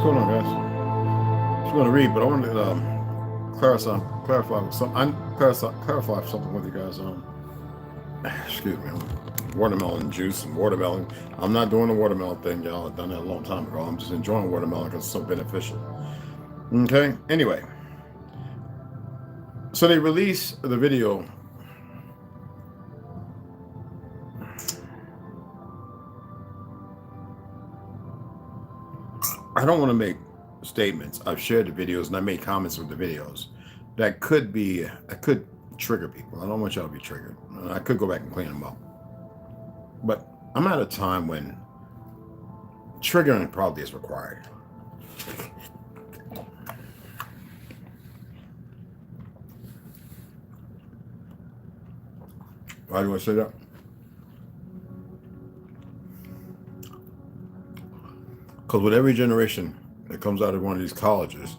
going on, guys? I'm going to read, but I want to clarify something with you guys. Excuse me, watermelon juice and watermelon. I'm not doing the watermelon thing, y'all. I've done that a long time ago. I'm just enjoying watermelon because it's so beneficial. Okay. Anyway, so they released the video. I don't want to make statements. I've shared the videos and I made comments with the videos that could trigger people. I don't want y'all to be triggered. I could go back and clean them up. But I'm at a time when triggering probably is required. Why do I say that? Because with every generation that comes out of one of these colleges,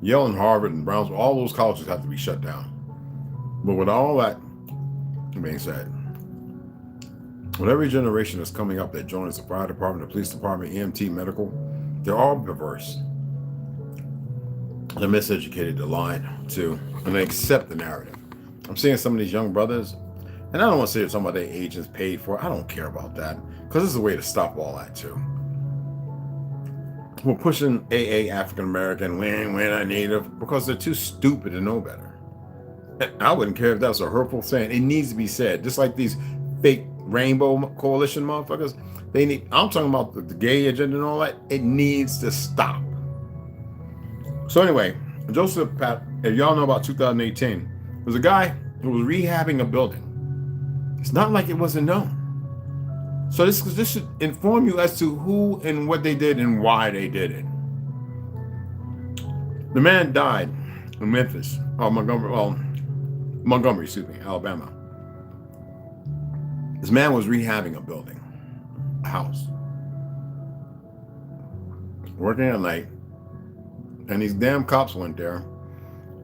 Yale and Harvard and Brownsville, all those colleges have to be shut down. But with all that being said, with every generation that's coming up that joins the fire department, the police department, EMT, medical, they're all perverse. They're miseducated, they're lied to, and they accept the narrative. I'm seeing some of these young brothers, and I don't want to say it's somebody their agents paid for. I don't care about that, because it's a way to stop all that too. We're pushing AA African American, we're not Native, because they're too stupid to know better. I wouldn't care if that was a hurtful saying. It needs to be said. Just like these fake Rainbow Coalition motherfuckers, I'm talking about the gay agenda and all that. It needs to stop. So anyway, Joseph Pat, if y'all know about 2018, there's a guy who was rehabbing a building. It's not like it wasn't known. So this should inform you as to who and what they did and why they did it. The man died in Memphis, Montgomery, Alabama. This man was rehabbing a building, a house, working at night, and these damn cops went there,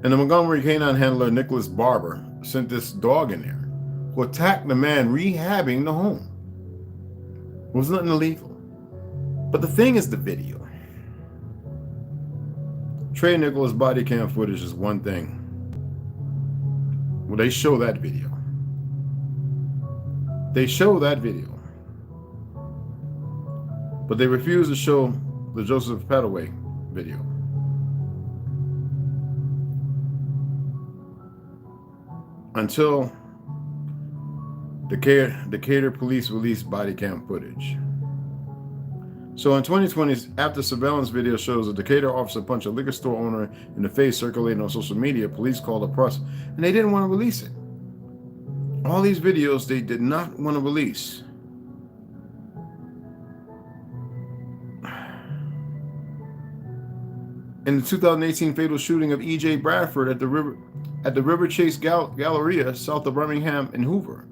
and the Montgomery canine handler, Nicholas Barber, sent this dog in there who attacked the man rehabbing the home. It was nothing illegal. But the thing is the video. Trey Nicholas body cam footage is one thing. Well, they show that video. They show that video. But they refuse to show the Joseph Petaway video. Until Decatur police released body cam footage. So in 2020, after surveillance video shows a Decatur officer punch a liquor store owner in the face circulating on social media, police called the press and they didn't want to release it. All these videos they did not want to release. In the 2018 fatal shooting of E.J. Bradford at the River Chase Galleria south of Birmingham and Hoover,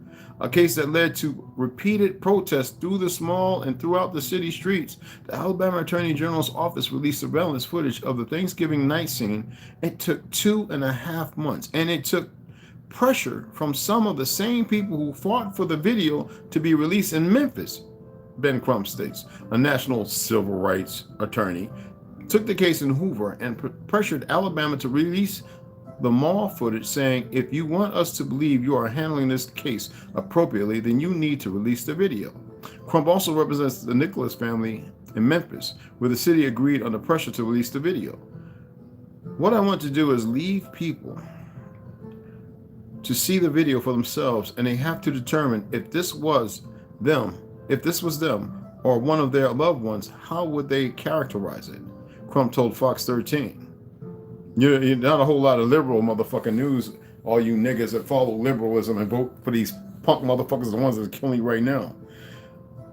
a case that led to repeated protests through the small and throughout the city streets, the Alabama Attorney General's office released surveillance footage of the Thanksgiving night scene. It took 2.5 months, and it took pressure from some of the same people who fought for the video to be released in Memphis. Ben Crump states, a national civil rights attorney, took the case in Hoover and pressured Alabama to release the mall footage, saying, if you want us to believe you are handling this case appropriately, then you need to release the video. Crump also represents the Nicholas family in Memphis, where the city agreed under pressure to release the video. What I want to do is leave people to see the video for themselves, and they have to determine if this was them, or one of their loved ones, how would they characterize it? Crump told Fox 13. You're not a whole lot of liberal motherfucking news, all you niggas that follow liberalism and vote for these punk motherfuckers, the ones that are killing you right now.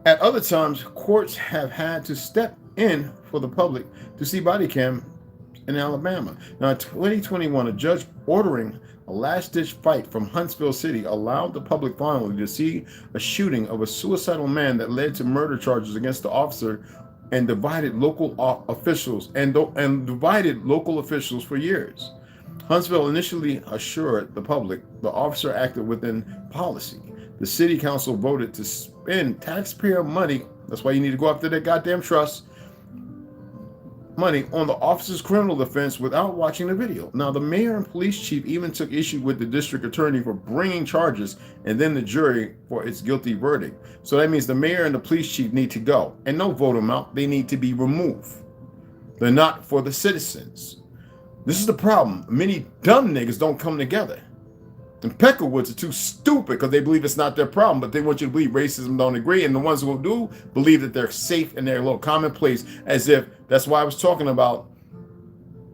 At other times, courts have had to step in for the public to see body cam in Alabama. Now, in 2021, a judge ordering a last-ditch fight from Huntsville City allowed the public finally to see a shooting of a suicidal man that led to murder charges against the officer and divided local officials for years. Huntsville initially assured the public the officer acted within policy. The city council voted to spend taxpayer money. That's why you need to go after that goddamn trust. money on the officer's criminal defense without watching the video. Now, the mayor and police chief even took issue with the district attorney for bringing charges and then the jury for its guilty verdict. So that means the mayor and the police chief need to go. And no vote them out. They need to be removed. They're not for the citizens. This is the problem. Many dumb niggas don't come together. And Peckerwoods are too stupid because they believe it's not their problem, but they want you to believe racism don't agree. And the ones who do believe that they're safe in their little commonplace, as if that's why I was talking about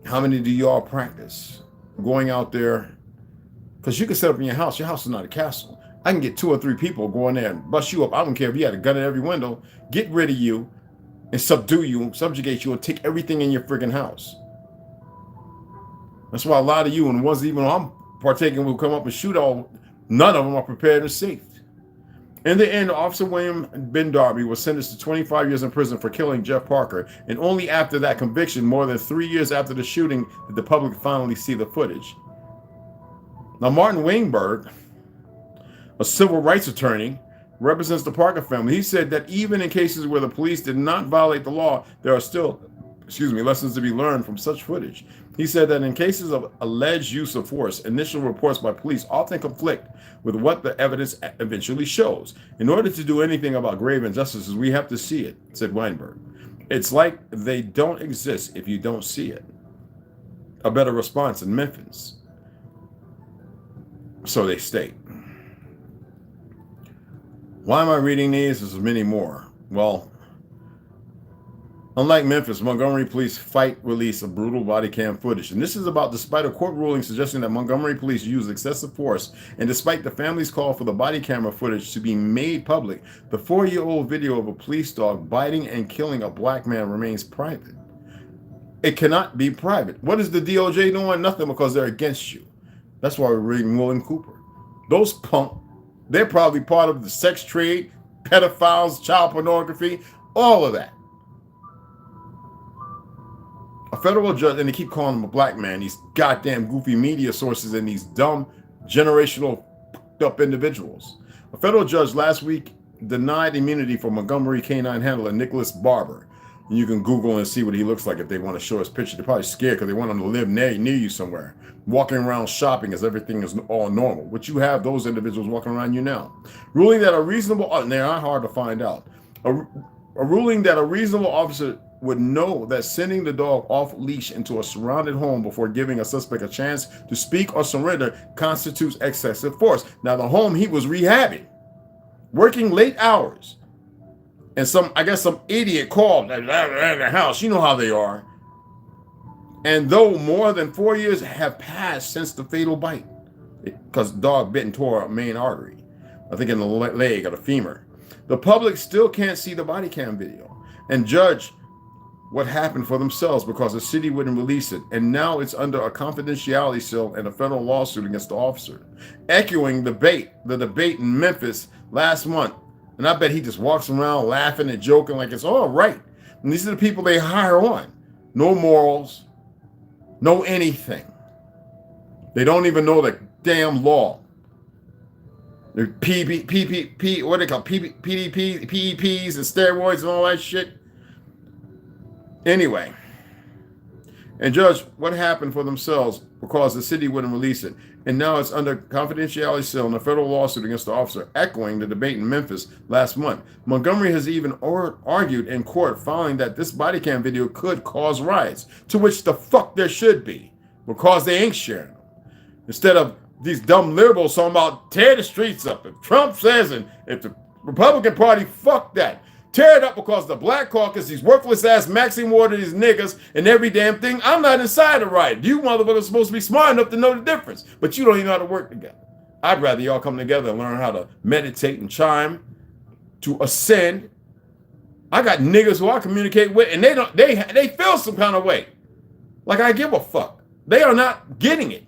how many do y'all practice going out there? Because you can set up in your house. Your house is not a castle. I can get 2 or 3 people go in there and bust you up. I don't care if you had a gun in every window, get rid of you and subdue you, subjugate you, and take everything in your friggin' house. That's why a lot of you, and the ones even I'm partaking will come up and shoot all, none of them are prepared or safe. In the end, Officer William Ben Darby was sentenced to 25 years in prison for killing Jeff Parker, and only after that conviction, more than 3 years after the shooting, did the public finally see the footage. Now, Martin Weinberg, a civil rights attorney, represents the Parker family. He said that even in cases where the police did not violate the law, there are still, lessons to be learned from such footage. He said that in cases of alleged use of force, initial reports by police often conflict with what the evidence eventually shows. In order to do anything about grave injustices, we have to see it, said Weinberg. It's like they don't exist if you don't see it. A better response in Memphis. So they state. Why am I reading these? There's many more. Well, unlike Memphis, Montgomery police fight release of brutal body cam footage. And this is about despite a court ruling suggesting that Montgomery police used excessive force, and despite the family's call for the body camera footage to be made public, the 4-year-old video of a police dog biting and killing a black man remains private. It cannot be private. What is the DOJ doing? Nothing, because they're against you. That's why we're reading William Cooper. Those punk, they're probably part of the sex trade, pedophiles, child pornography, all of that. A federal judge, and they keep calling him a black man, these goddamn goofy media sources and these dumb, generational, up individuals. A federal judge last week denied immunity for Montgomery canine handler Nicholas Barber. And you can Google and see what he looks like if they want to show his picture. They're probably scared because they want him to live near you somewhere, walking around shopping as everything is all normal. But you have those individuals walking around you now. Ruling that a reasonable, and they are hard to find out, a ruling that a reasonable officer would know that sending the dog off leash into a surrounded home before giving a suspect a chance to speak or surrender constitutes excessive force. Now, the home he was rehabbing, working late hours, and some idiot called the house. You know how they are. And though more than 4 years have passed since the fatal bite, because the dog bit and tore a main artery, I think in the leg or the femur, the public still can't see the body cam video and judge what happened for themselves because the city wouldn't release it. And now it's under a confidentiality seal and a federal lawsuit against the officer, echoing the debate in Memphis last month. And I bet he just walks around laughing and joking like it's all right. And these are the people they hire on. No morals, no anything. They don't even know the damn law. The what they call PDP, PEPs and steroids and all that shit. Anyway, and judge what happened for themselves because the city wouldn't release it. And now it's under confidentiality seal in a federal lawsuit against the officer, echoing the debate in Memphis last month. Montgomery has even argued in court, filing that this body cam video could cause riots, to which the fuck there should be, because they ain't sharing them. Instead of these dumb liberals talking about tear the streets up. If Trump says, and if the Republican Party, fuck that. Tear it up because the Black Caucus, these worthless ass Maxine Ward, these niggas, and every damn thing. I'm not inside the riot. You motherfuckers are supposed to be smart enough to know the difference, but you don't even know how to work together. I'd rather y'all come together and learn how to meditate and chime, to ascend. I got niggas who I communicate with, and they feel some kind of way. Like I give a fuck. They are not getting it.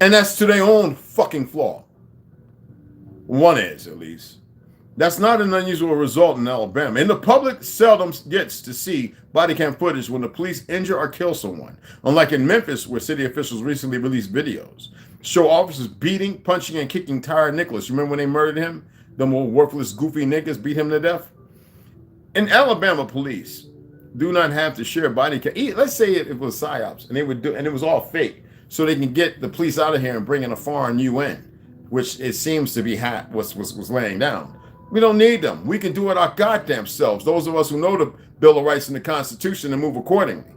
And that's to their own fucking flaw. One is, at least. That's not an unusual result in Alabama. And the public seldom gets to see body cam footage when the police injure or kill someone. Unlike in Memphis, where city officials recently released videos show officers beating, punching, and kicking Tyre Nicholas. You remember when they murdered him? Them old worthless, goofy niggas beat him to death. In Alabama, police do not have to share body cam. Let's say it was psyops, and they would do, and it was all fake, so they can get the police out of here and bring in a foreign UN, which it seems to be was laying down. We don't need them. We can do it our goddamn selves. Those of us who know the Bill of Rights and the Constitution and move accordingly.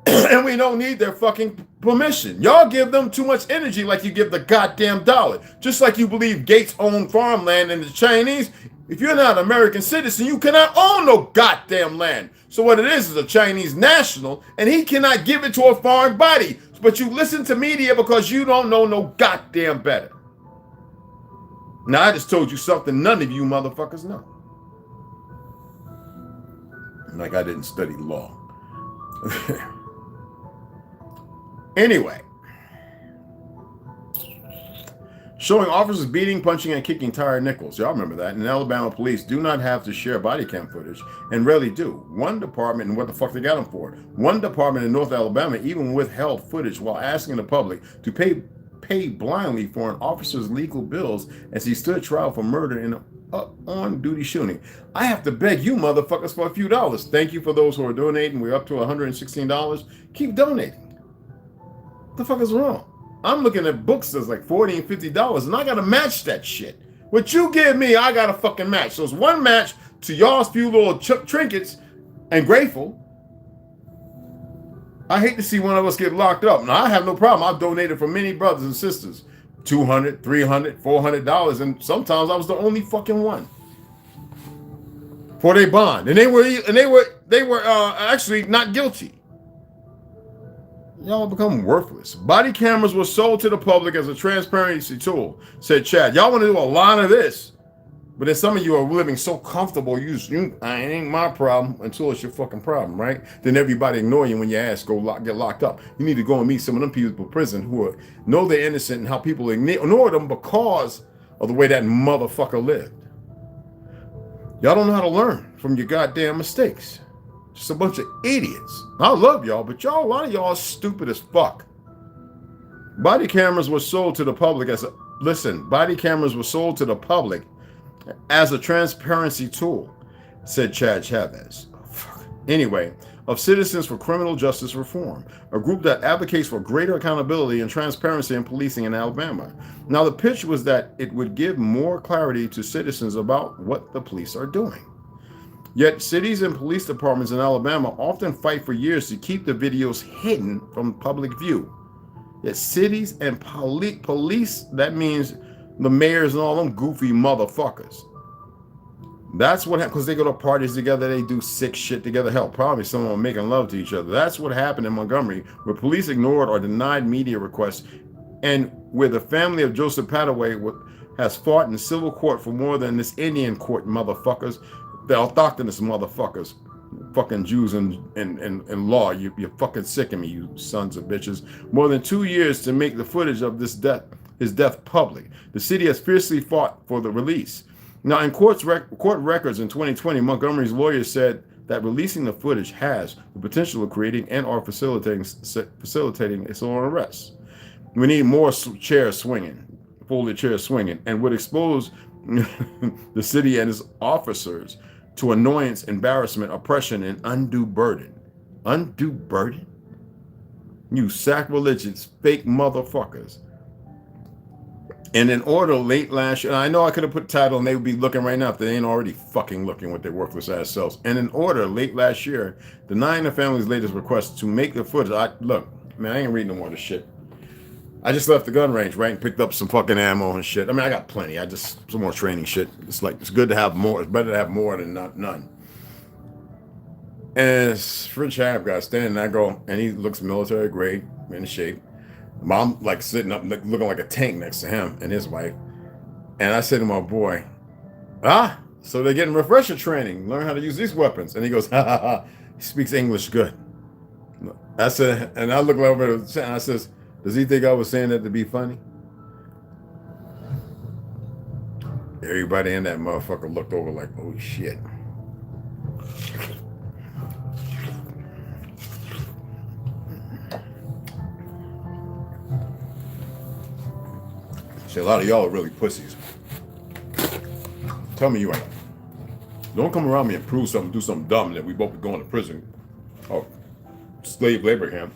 And we don't need their fucking permission. Y'all give them too much energy like you give the goddamn dollar. Just like you believe Gates owned farmland and the Chinese. If you're not an American citizen, you cannot own no goddamn land. So what it is a Chinese national, and he cannot give it to a foreign body. But you listen to media because you don't know no goddamn better. Now, I just told you something none of you motherfuckers know. Like I didn't study law. Anyway. Showing officers beating, punching, and kicking tire nickels. Y'all remember that. And Alabama police do not have to share body cam footage, and rarely do. One department, and what the fuck they got them for? One department in North Alabama even withheld footage while asking the public to pay blindly for an officer's legal bills as he stood trial for murder in an on-duty shooting. I have to beg you motherfuckers for a few dollars. Thank you for those who are donating. We're up to $116. Keep donating. What the fuck is wrong? I'm looking at books that's like $40 and $50, and I gotta match that shit. What you give me, I gotta fucking match. So it's one match to y'all's few little trinkets, and grateful. I hate to see one of us get locked up. Now, I have no problem. I've donated for many brothers and sisters. $200, $300, $400, and sometimes I was the only fucking one. For their bond. And they were actually not guilty. Y'all become worthless. Body cameras were sold to the public as a transparency tool, said Chad. Y'all want to do a lot of this. But then some of you are living so comfortable, you I ain't my problem until it's your fucking problem, right? Then everybody ignore you when you ask, get locked up. You need to go and meet some of them people in prison who know they're innocent and how people ignore them because of the way that motherfucker lived. Y'all don't know how to learn from your goddamn mistakes. Just a bunch of idiots. I love y'all, but a lot of y'all are stupid as fuck. Body cameras were sold to the public body cameras were sold to the public as a transparency tool, said Chad Chavez. Anyway, of Citizens for Criminal Justice Reform, a group that advocates for greater accountability and transparency in policing in Alabama. Now, the pitch was that it would give more clarity to citizens about what the police are doing. Yet, cities and police departments in Alabama often fight for years to keep the videos hidden from public view. Yet, cities and police, that means the mayors and all them goofy motherfuckers. That's what happened, because they go to parties together, they do sick shit together. Hell, probably some of them making love to each other. That's what happened in Montgomery, where police ignored or denied media requests, and where the family of Joseph Padaway has fought in civil court for more than this Indian court motherfuckers. The orthodox motherfuckers, fucking Jews in law. You're fucking sick of me, you sons of bitches. More than 2 years to make the footage of his death public. The city has fiercely fought for the release. Now, in court records in 2020, Montgomery's lawyers said that releasing the footage has the potential of creating and or facilitating its own arrest. We need more chairs swinging, folded chairs swinging, and would expose the city and its officers to annoyance, embarrassment, oppression, and undue burden. Undue burden? You sacrilegious fake motherfuckers. And in order late last year, and I know I could have put title and they would be looking right now if they ain't already fucking looking with their worthless ass selves. And in order late last year, denying the family's latest request to make the footage. Look, man, I ain't reading no more of this shit. I just left the gun range, right, and picked up some fucking ammo and shit. I mean, I got plenty. Some more training shit. It's like, it's good to have more. It's better to have more than none. And this French Arab guy standing, I go, and he looks military grade, in shape. Mom, like, sitting up, looking like a tank next to him and his wife. And I said to my boy, so they're getting refresher training, learn how to use these weapons. And he goes, ha, ha, ha. He speaks English good. I said, and I look over and I says, does he think I was saying that to be funny? Everybody in that motherfucker looked over like, oh shit. See, a lot of y'all are really pussies. Tell me you ain't. Don't come around me and prove something, do something dumb that we both be going to prison Oh, slave labor camp,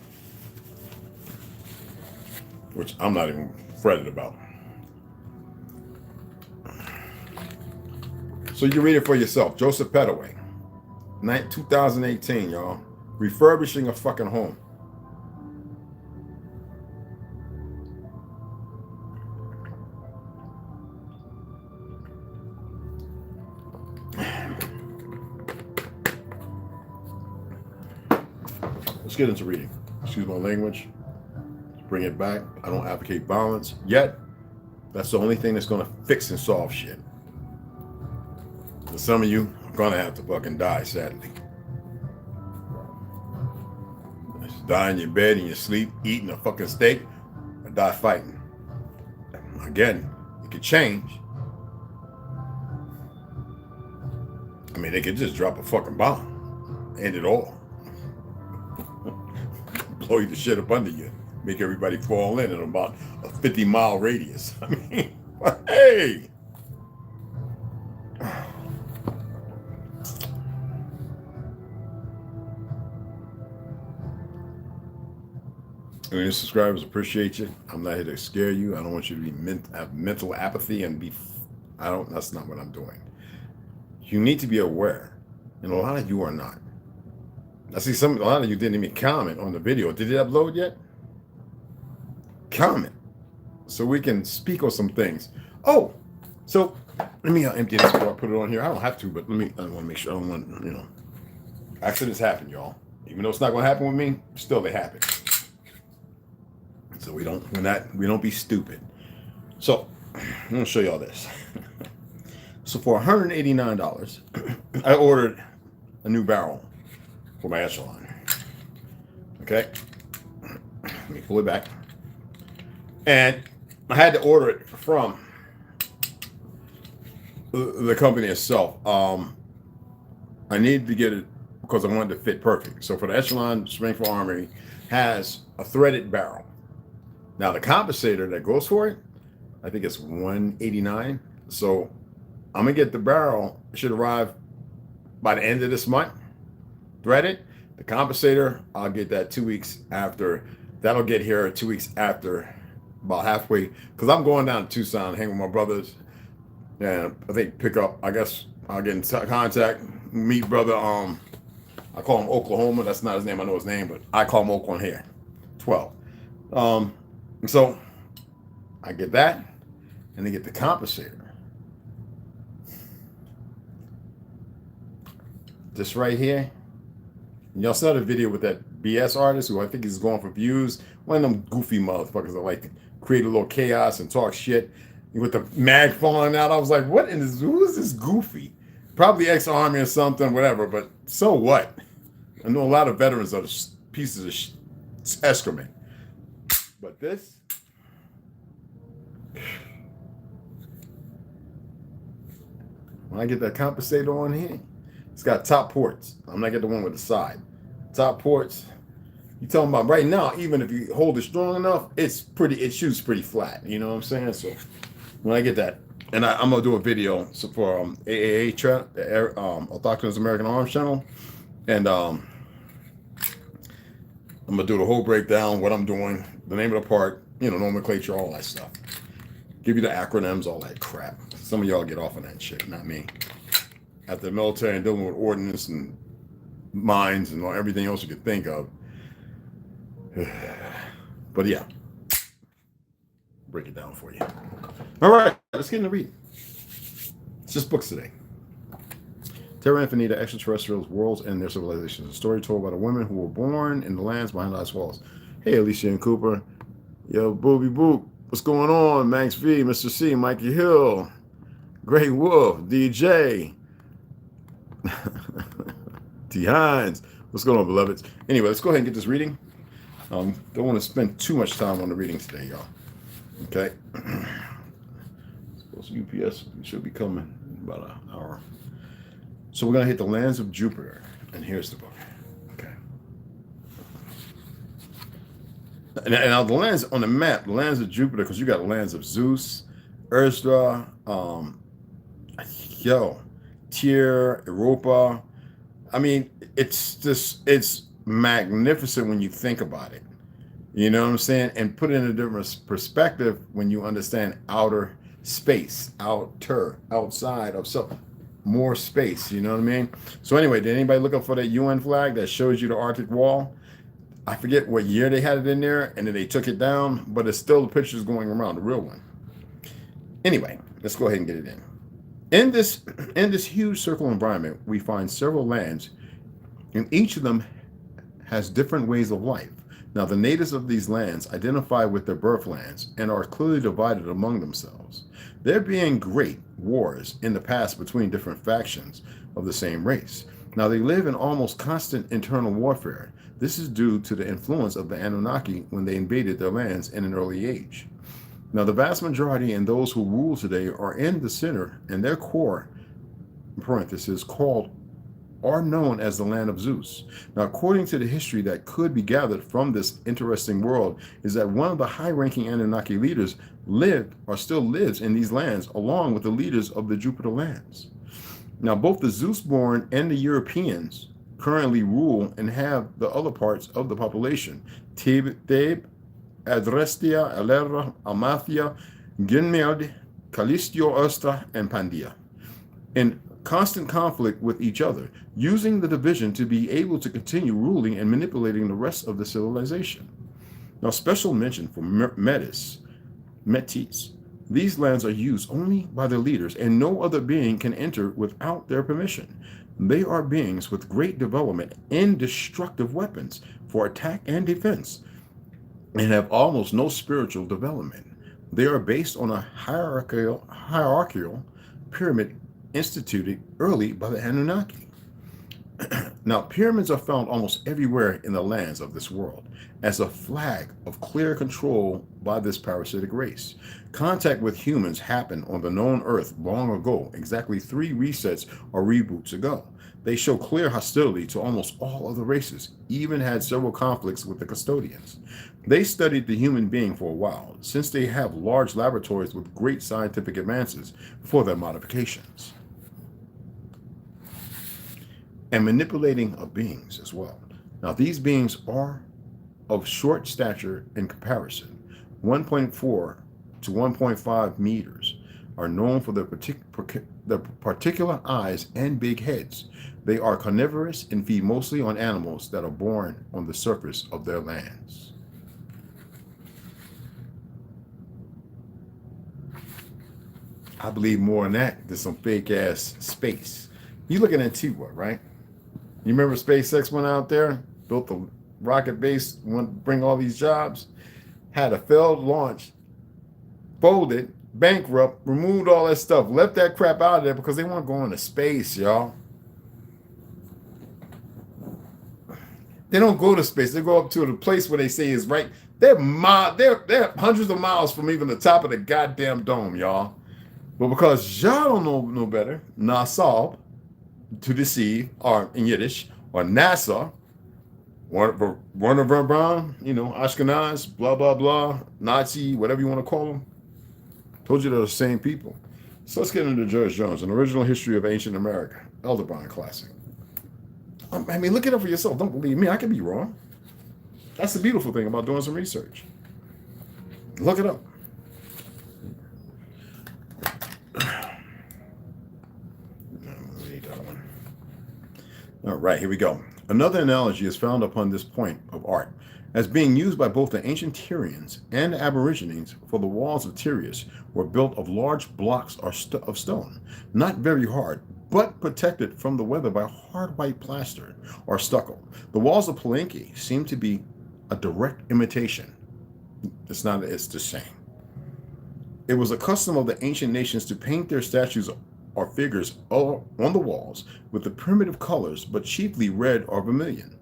which I'm not even fretted about. So you can read it for yourself. Joseph Pettaway, 2018, y'all. Refurbishing a fucking home. Let's get into reading. Excuse my language. Bring it back. I don't advocate violence. Yet, that's the only thing that's going to fix and solve shit. And some of you are going to have to fucking die, sadly. Die in your bed, in your sleep, eating a fucking steak, or die fighting. Again, it could change. I mean, they could just drop a fucking bomb. End it all. Blow you the shit up under you. Make everybody fall in about a 50-mile radius. I mean, hey! I mean, subscribers, appreciate you. I'm not here to scare you. I don't want you to be have mental apathy and be. That's not what I'm doing. You need to be aware, and a lot of you are not. I see a lot of you didn't even comment on the video. Did it upload yet? Comment, so we can speak on some things. Oh, so let me empty this before I put it on here. I don't have to, but I want to make sure. I don't want, accidents happen, y'all. Even though it's not going to happen with me, still they happen. So we don't be stupid. So I'm gonna show y'all this. So for $189, I ordered a new barrel for my echelon. Okay, let me pull it back. And I had to order it from the company itself. I needed to get it because I wanted to fit perfect. So for the echelon, Springfield Armory has a threaded barrel. Now the compensator that goes for it, I think it's $189. So I'm gonna get the barrel. It should arrive by the end of this month. Threaded. The compensator, I'll get that 2 weeks after. That'll get here 2 weeks after, about halfway. Because I'm going down to Tucson, hang with my brothers, and I think pick up. I guess I'll get in contact, meet brother. I call him Oklahoma. That's not his name. I know his name, but I call him Oakland here. 12. So I get that, and then get the compensator. This right here. Y'all saw the video with that BS artist who I think is going for views. One of them goofy motherfuckers that like to create a little chaos and talk shit with the mag falling out. I was like, what in this? Who is this goofy? Probably ex-army or something, whatever. But so what? I know a lot of veterans are pieces of excrement. But this, when I get that compensator on here, it's got top ports. I'm not getting the one with the side. Top ports. You talking about right now, even if you hold it strong enough, it shoots pretty flat. You know what I'm saying? So when I get that, and I'm gonna do a video for AAA chat, the Orthodox American Arms channel, and I'm gonna do the whole breakdown, what I'm doing, the name of the part, nomenclature, all that stuff. Give you the acronyms, all that crap. Some of y'all get off on that shit, not me. After the military and dealing with ordnance and mines and everything else you could think of. But yeah, break it down for you. All right, let's get into reading. It's just books today. Terra Infinita, Extraterrestrials, Worlds, and Their Civilizations. A story told by the women who were born in the lands behind ice walls. Hey, Alicia and Cooper. Yo, Booby Boop. What's going on? Max V, Mr. C, Mikey Hill, Great Wolf, DJ. T. Hines. What's going on, beloveds? Anyway, let's go ahead and get this reading. Don't want to spend too much time on the reading today, y'all. Okay. Suppose UPS should be coming in about an hour. So we're going to hit the lands of Jupiter. And here's the book. Okay. And now the lands on the map, the lands of Jupiter, because you got the lands of Zeus, Urstra, Tier, Europa. I mean, it's magnificent when you think about it. You know what I'm saying? And put it in a different perspective when you understand outer space, outside of self, more space. You know what I mean? So anyway, did anybody look up for that UN flag that shows you the Arctic Wall? I forget what year they had it in there, and then they took it down, but it's still the pictures going around, the real one. Anyway, let's go ahead and get it in. In this huge circle environment, we find several lands, and each of them has different ways of life. Now, the natives of these lands identify with their birthlands and are clearly divided among themselves. There being great wars in the past between different factions of the same race. Now, they live in almost constant internal warfare. This is due to the influence of the Anunnaki when they invaded their lands in an early age. Now, the vast majority and those who rule today are in the center, and their core, parenthesis, are known as the land of Zeus. Now, according to the history that could be gathered from this interesting world, is that one of the high-ranking Anunnaki leaders lived or still lives in these lands, along with the leaders of the Jupiter lands. Now, both the Zeus-born and the Europeans currently rule and have the other parts of the population: Thebe, Adrestia, Elera, Amathia, Ginmerd, Calistio Ostra, and Pandia, in constant conflict with each other, using the division to be able to continue ruling and manipulating the rest of the civilization. Now, special mention for Metis. These lands are used only by their leaders, and no other being can enter without their permission. They are beings with great development in destructive weapons for attack and defense, and have almost no spiritual development. They are based on a hierarchical pyramid instituted early by the Anunnaki. Now, pyramids are found almost everywhere in the lands of this world as a flag of clear control by this parasitic race. Contact with humans happened on the known Earth long ago, exactly 3 resets or reboots ago. They show clear hostility to almost all other races, even had several conflicts with the custodians. They studied the human being for a while, since they have large laboratories with great scientific advances for their modifications. And manipulating of beings as well. Now, these beings are of short stature in comparison, 1.4 to 1.5 meters, are known for their particular eyes and big heads. They are carnivorous and feed mostly on animals that are born on the surface of their lands. I believe more in that than some fake ass space. You looking at Antigua, right? You remember SpaceX went out there, built a rocket base, wanted to bring all these jobs, had a failed launch, folded, bankrupt, removed all that stuff, left that crap out of there because they want to go into space, y'all. They don't go to space. They go up to the place where they say is right. They're hundreds of miles from even the top of the goddamn dome, y'all. But because y'all don't know no better, NASA, to deceive, or in Yiddish, or NASA, Werner von Braun, Ashkenaz, blah, blah, blah, Nazi, whatever you want to call them. Told you they're the same people. So let's get into George Jones, An Original History of Ancient America, Elderbrand classic. I mean, look it up for yourself. Don't believe me. I could be wrong. That's the beautiful thing about doing some research. Look it up. All right, here we go. Another analogy is found upon this point of art as being used by both the ancient Tyrians and Aborigines, for the walls of Tyrus were built of large blocks of stone, not very hard, but protected from the weather by hard white plaster or stucco. The walls of Palenque seem to be a direct imitation. It's the same. It was a custom of the ancient nations to paint their statues or figures on the walls with the primitive colors, but chiefly red or vermilion.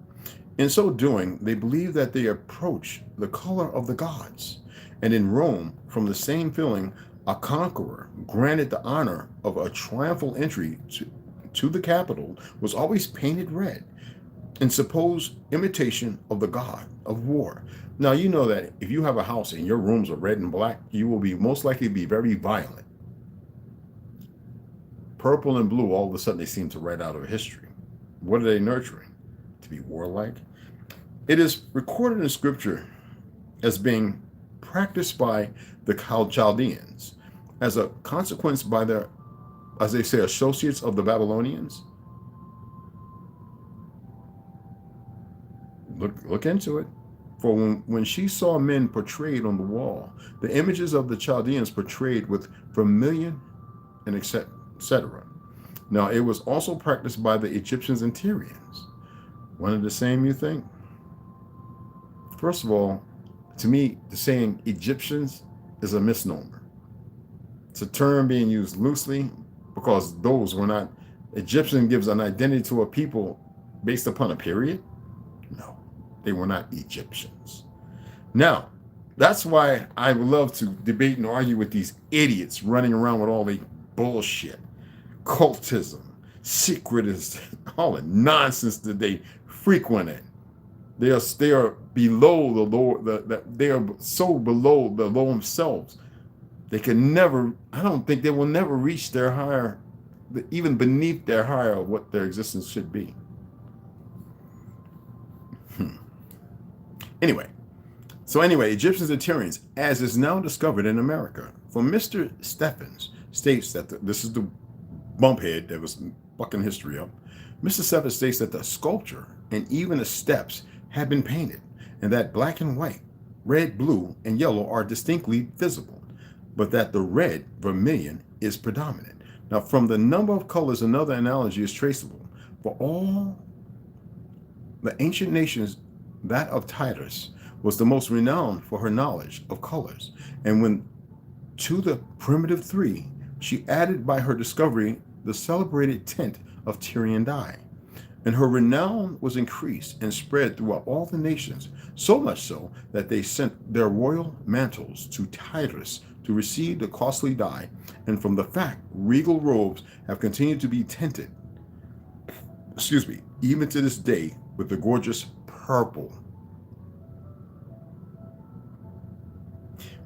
In so doing, they believed that they approach the color of the gods. And in Rome, from the same feeling, a conqueror granted the honor of a triumphal entry to the capital was always painted red, in supposed imitation of the god of war. Now, you know that if you have a house and your rooms are red and black, you will be most likely be very violent. Purple and blue, all of a sudden, they seem to write out of history. What are they nurturing? To be warlike? It is recorded in scripture as being practiced by the Chaldeans as a consequence by their, as they say, associates of the Babylonians. Look into it. For when she saw men portrayed on the wall, the images of the Chaldeans portrayed with vermilion and etc. Now, it was also practiced by the Egyptians and Tyrians. One and the same, you think? First of all, to me, the saying Egyptians is a misnomer. It's a term being used loosely because those were not. Egyptian gives an identity to a people based upon a period. No, they were not Egyptians. Now, that's why I love to debate and argue with these idiots running around with all the bullshit, cultism, secretism, all the nonsense that they frequent it. They are below the Lord. They are so below the Lord themselves. They can never. I don't think they will never reach their higher, even beneath their higher of what their existence should be. Anyway, Egyptians and Tyrians, as is now discovered in America. For Mr. Stephens states that this is the bumphead that was fucking history up. Mr. Stephens states that the sculpture and even the steps have been painted, and that black and white, red, blue, and yellow are distinctly visible, but that the red, vermilion, is predominant. Now, from the number of colors, another analogy is traceable. For all the ancient nations, that of Titus was the most renowned for her knowledge of colors, and when to the primitive three, she added by her discovery the celebrated tint of Tyrian dye. And her renown was increased and spread throughout all the nations, so much so that they sent their royal mantles to Titus to receive the costly dye, and from the fact regal robes have continued to be tinted, even to this day with the gorgeous purple,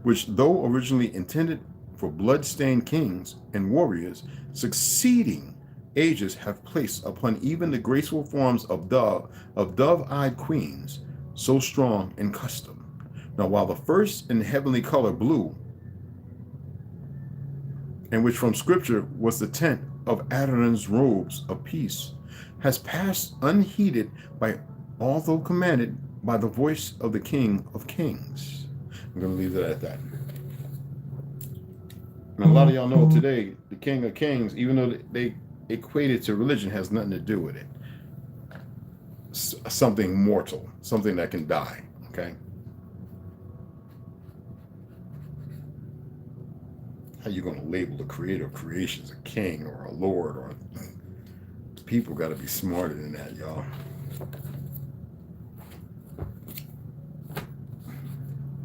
which though originally intended for blood-stained kings and warriors, succeeding ages have placed upon even the graceful forms of dove-eyed queens, so strong in custom. Now, while the first in heavenly color blue, and which from scripture was the tint of Adonan's robes of peace, has passed unheeded by, although commanded by the voice of the King of Kings. I'm going to leave it at that. And a lot of y'all know today, the King of Kings, even though they equate it to religion, has nothing to do with it. Something mortal, something that can die, okay? How you going to label the creator of creation as a king or a lord? Or people got to be smarter than that, y'all.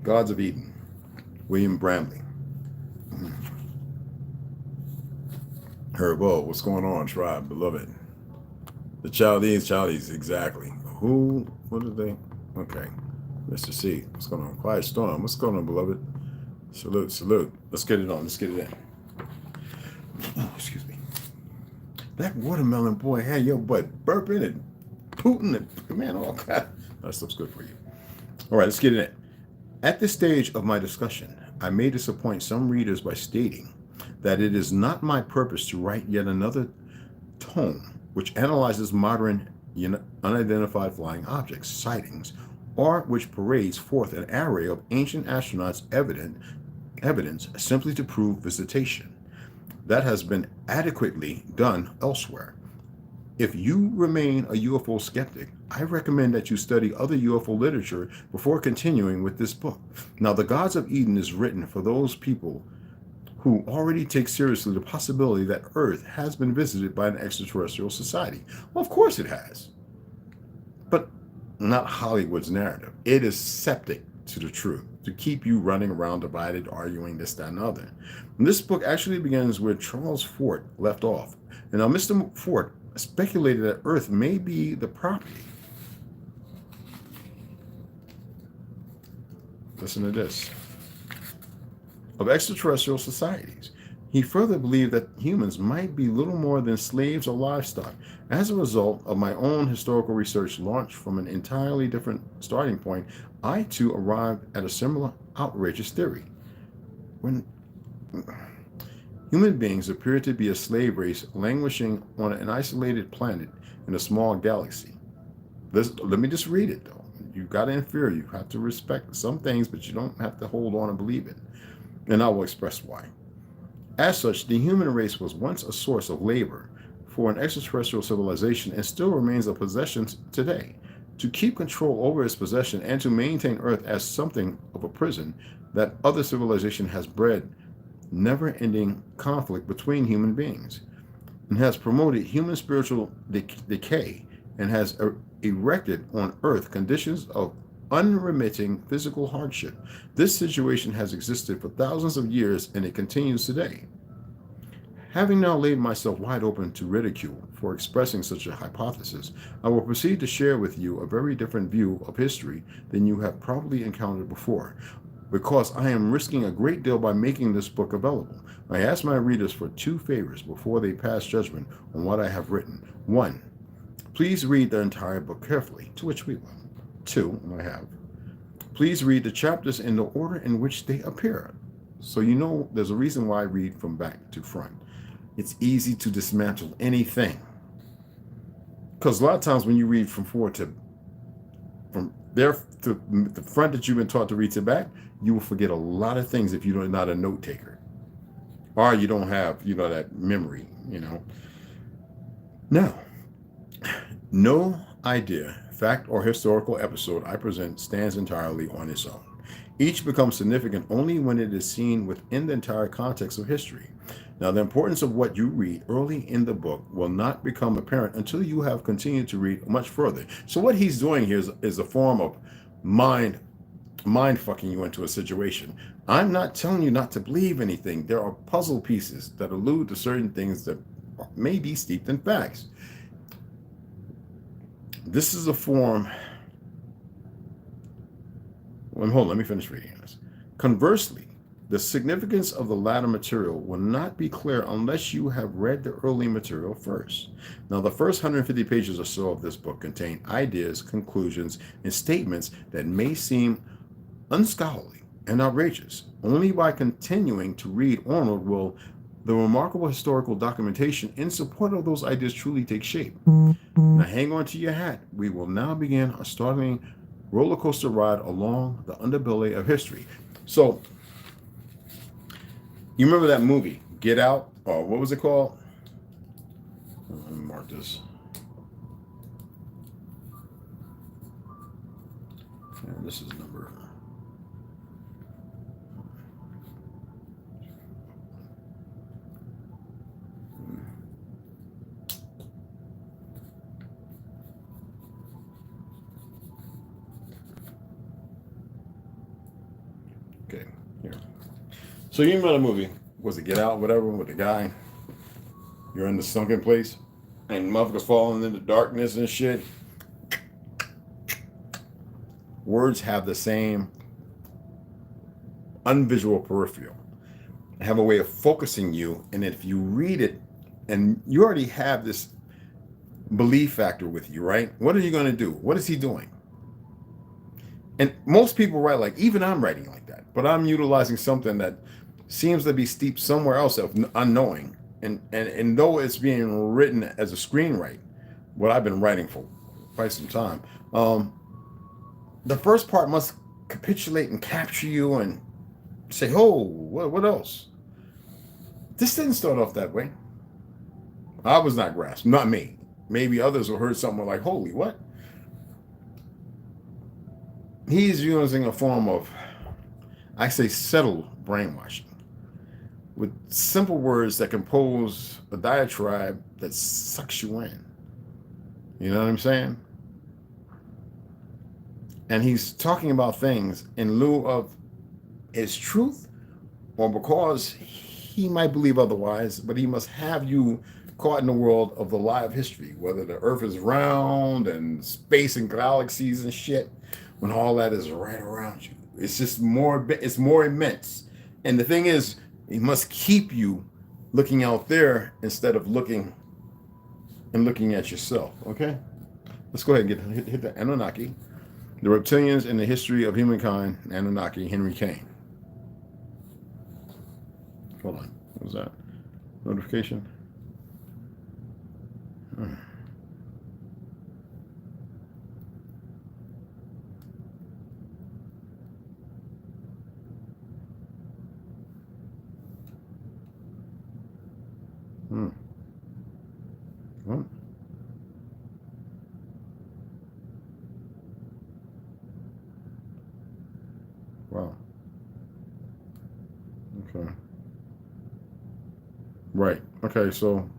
Gods of Eden, William Bramley. Herbo, what's going on, tribe, beloved? The Chaldeans, exactly. Who, what are they? Okay. Mr. C, what's going on? Quiet Storm, what's going on, beloved? Salute. Let's get it on, let's get it in. Oh, excuse me. That watermelon boy had your butt burping and pooting and, man, all that stuff's good for you. All right, let's get it in. At this stage of my discussion, I may disappoint some readers by stating that it is not my purpose to write yet another tome which analyzes modern unidentified flying objects, sightings, or which parades forth an array of ancient astronauts' evidence simply to prove visitation. That has been adequately done elsewhere. If you remain a UFO skeptic, I recommend that you study other UFO literature before continuing with this book. Now, The Gods of Eden is written for those people who already take seriously the possibility that Earth has been visited by an extraterrestrial society. Well, of course it has. But not Hollywood's narrative. It is septic to the truth, to keep you running around divided, arguing this, that, and other. And this book actually begins where Charles Fort left off. And now Mr. Fort speculated that Earth may be the property. Listen to this. Of extraterrestrial societies. He further believed that humans might be little more than slaves or livestock. As a result of my own historical research launched from an entirely different starting point, I too arrived at a similar outrageous theory. When human beings appear to be a slave race languishing on an isolated planet in a small galaxy. Let me just read it though. You got to infer. You have to respect some things, but you don't have to hold on and believe it. And I will express why. As such, the human race was once a source of labor for an extraterrestrial civilization and still remains a possession today. To keep control over its possession and to maintain Earth as something of a prison, that other civilization has bred never-ending conflict between human beings and has promoted human spiritual decay and has erected on Earth conditions of unremitting physical hardship. This situation has existed for thousands of years and it continues today. Having now laid myself wide open to ridicule for expressing such a hypothesis, I will proceed to share with you a very different view of history than you have probably encountered before, because I am risking a great deal by making this book available. I ask my readers for two favors before they pass judgment on what I have written. One, please read the entire book carefully, to which we will. Two, I have. Please read the chapters in the order in which they appear. So you know there's a reason why I read from back to front. It's easy to dismantle anything. Because a lot of times when you read from there to the front that you've been taught to read to back, you will forget a lot of things if you're not a note taker. Or you don't have, that memory, Now, no idea, fact, or historical episode I present stands entirely on its own. Each becomes significant only when it is seen within the entire context of history. Now, the importance of what you read early in the book will not become apparent until you have continued to read much further. So what he's doing here is a form of mind fucking you into a situation. I'm not telling you not to believe anything. There are puzzle pieces that allude to certain things that may be steeped in facts. This is a form. Well, hold on, let me finish reading this. Conversely, the significance of the latter material will not be clear unless you have read the early material first. Now, the first 150 pages or so of this book contain ideas, conclusions, and statements that may seem unscholarly and outrageous. Only by continuing to read onward will the remarkable historical documentation in support of those ideas truly take shape. Now, hang on to your hat. We will now begin a startling roller coaster ride along the underbelly of history. So, you remember that movie, Get Out? Or what was it called? Let me mark this. And this is number. Okay, here. So you remember the movie? Was it Get Out, whatever, with the guy? You're in the sunken place, and motherfuckers falling into darkness and shit. Words have the same unvisual peripheral. They have a way of focusing you, and if you read it, and you already have this belief factor with you, right? What are you going to do? What is he doing? And most people write like, even I'm writing like that, but I'm utilizing something that seems to be steeped somewhere else of unknowing. And though it's being written as a screenwrite, what I've been writing for quite some time, the first part must capitulate and capture you and say, oh, what else? This didn't start off that way. I was not grasped, not me. Maybe others will heard something like, holy, what? He's using a form of, I say, settled brainwashing with simple words that compose a diatribe that sucks you in. You know what I'm saying? And he's talking about things in lieu of his truth, or because he might believe otherwise, but he must have you caught in the world of the lie of history, whether the earth is round and space and galaxies and shit, when all that is right around you. It's just more immense. And the thing is, he must keep you looking out there instead of looking at yourself. Okay, let's go ahead and hit the Anunnaki, the reptilians in the history of humankind. Anunnaki, Henry Kane. Hold on, what was that? Notification. Hmm. Oh. Wow. Okay. Right. Okay, so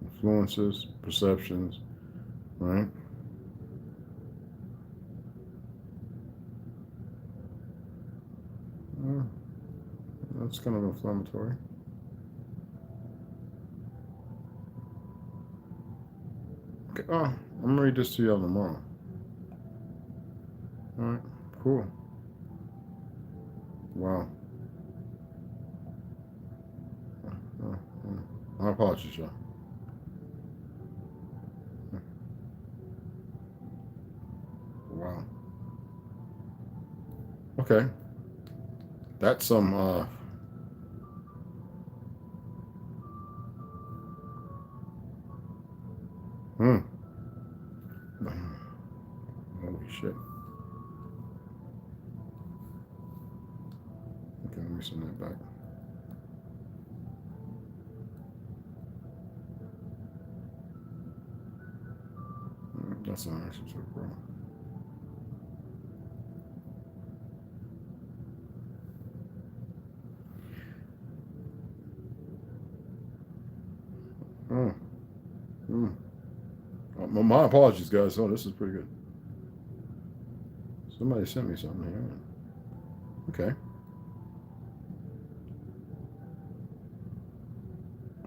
influences, perceptions, right? That's kind of inflammatory. Okay. Oh, I'm gonna read this to y'all tomorrow. All right. Cool. Wow. My apologies, y'all. Wow. Okay. That's some holy shit. Okay, let me send that back. That's not actually so bro. My apologies, guys. Oh, this is pretty good. Somebody sent me something here. Okay.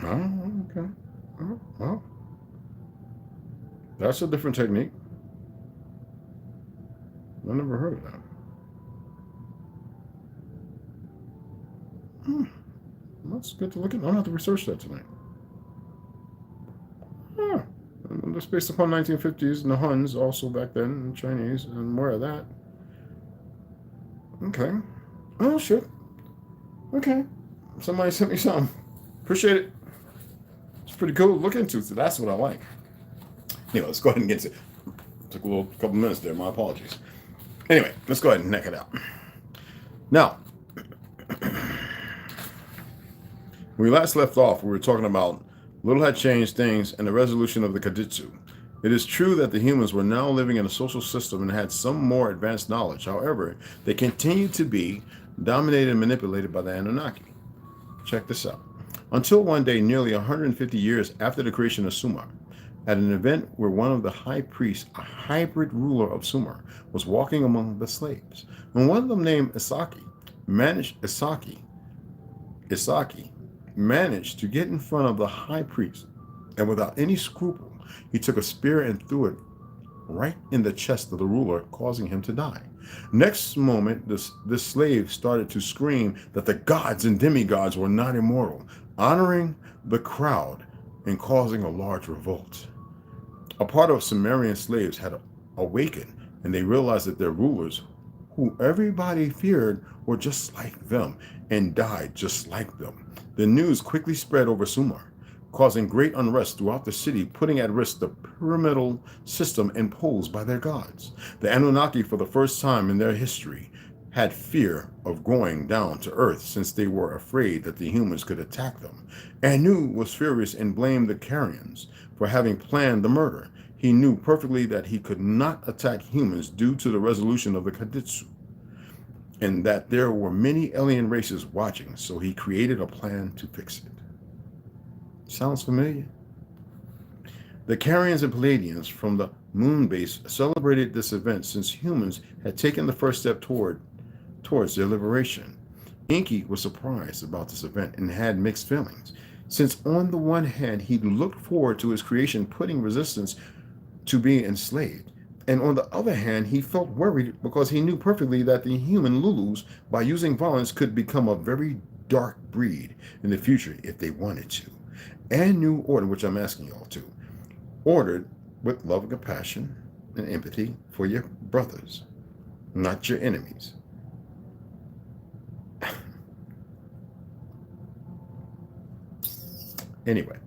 Oh, okay. Oh, well, that's a different technique. I never heard of that. That's good to look at. I don't have to research that tonight. Huh. And that's based upon 1950s and the Huns also back then, and Chinese, and more of that. Okay. Oh, shit. Okay. Somebody sent me something. Appreciate it. It's pretty cool to look into, so that's what I like. Anyway, let's go ahead and get to it. Took a couple minutes there. My apologies. Anyway, let's go ahead and neck it out. Now, when we last left off, we were talking about little had changed things and the resolution of the Kaditsu. It is true that the humans were now living in a social system and had some more advanced knowledge. However, they continued to be dominated and manipulated by the Anunnaki. Check this out. Until one day, nearly 150 years after the creation of Sumer, at an event where one of the high priests, a hybrid ruler of Sumer, was walking among the slaves. And one of them named Isaki managed to get in front of the high priest, and without any scruple, he took a spear and threw it right in the chest of the ruler, causing him to die. Next moment, this slave started to scream that the gods and demigods were not immortal, honoring the crowd and causing a large revolt. A part of Sumerian slaves had awakened, and they realized that their rulers, who everybody feared, were just like them and died just like them. The news quickly spread over Sumer, causing great unrest throughout the city, putting at risk the pyramidal system imposed by their gods. The Anunnaki, for the first time in their history, had fear of going down to earth since they were afraid that the humans could attack them. Anu was furious and blamed the Carians for having planned the murder. He knew perfectly that he could not attack humans due to the resolution of the Kaditsu, and that there were many alien races watching, so he created a plan to fix it. Sounds familiar? The Carians and Palladians from the moon base celebrated this event since humans had taken the first step towards their liberation. Enki was surprised about this event and had mixed feelings, since on the one hand he looked forward to his creation putting resistance to being enslaved, and on the other hand he felt worried because he knew perfectly that the human Lulus, by using violence, could become a very dark breed in the future if they wanted to. Anu ordered, which I'm asking y'all to, ordered with love and compassion and empathy for your brothers, not your enemies. Anyway,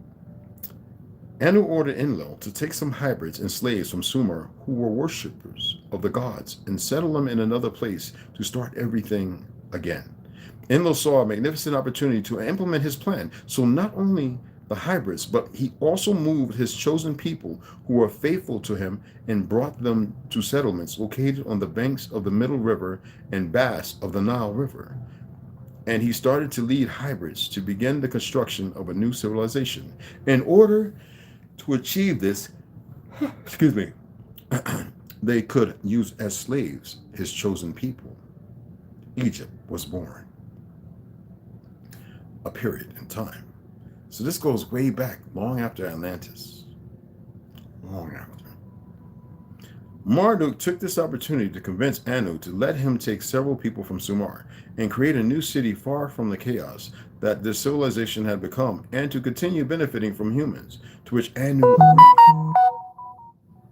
Anu ordered Enlil to take some hybrids and slaves from Sumer who were worshippers of the gods and settle them in another place to start everything again. Enlil saw a magnificent opportunity to implement his plan, so not only the hybrids, but he also moved his chosen people who were faithful to him and brought them to settlements located on the banks of the Middle River and Bass of the Nile River. And he started to lead hybrids to begin the construction of a new civilization. In order to achieve this, excuse me, they could use as slaves his chosen people. Egypt was born. A period in time. So this goes way back, long after Atlantis. Long after. Marduk took this opportunity to convince Anu to let him take several people from Sumer and create a new city far from the chaos that this civilization had become, and to continue benefiting from humans, to which Anu agreed.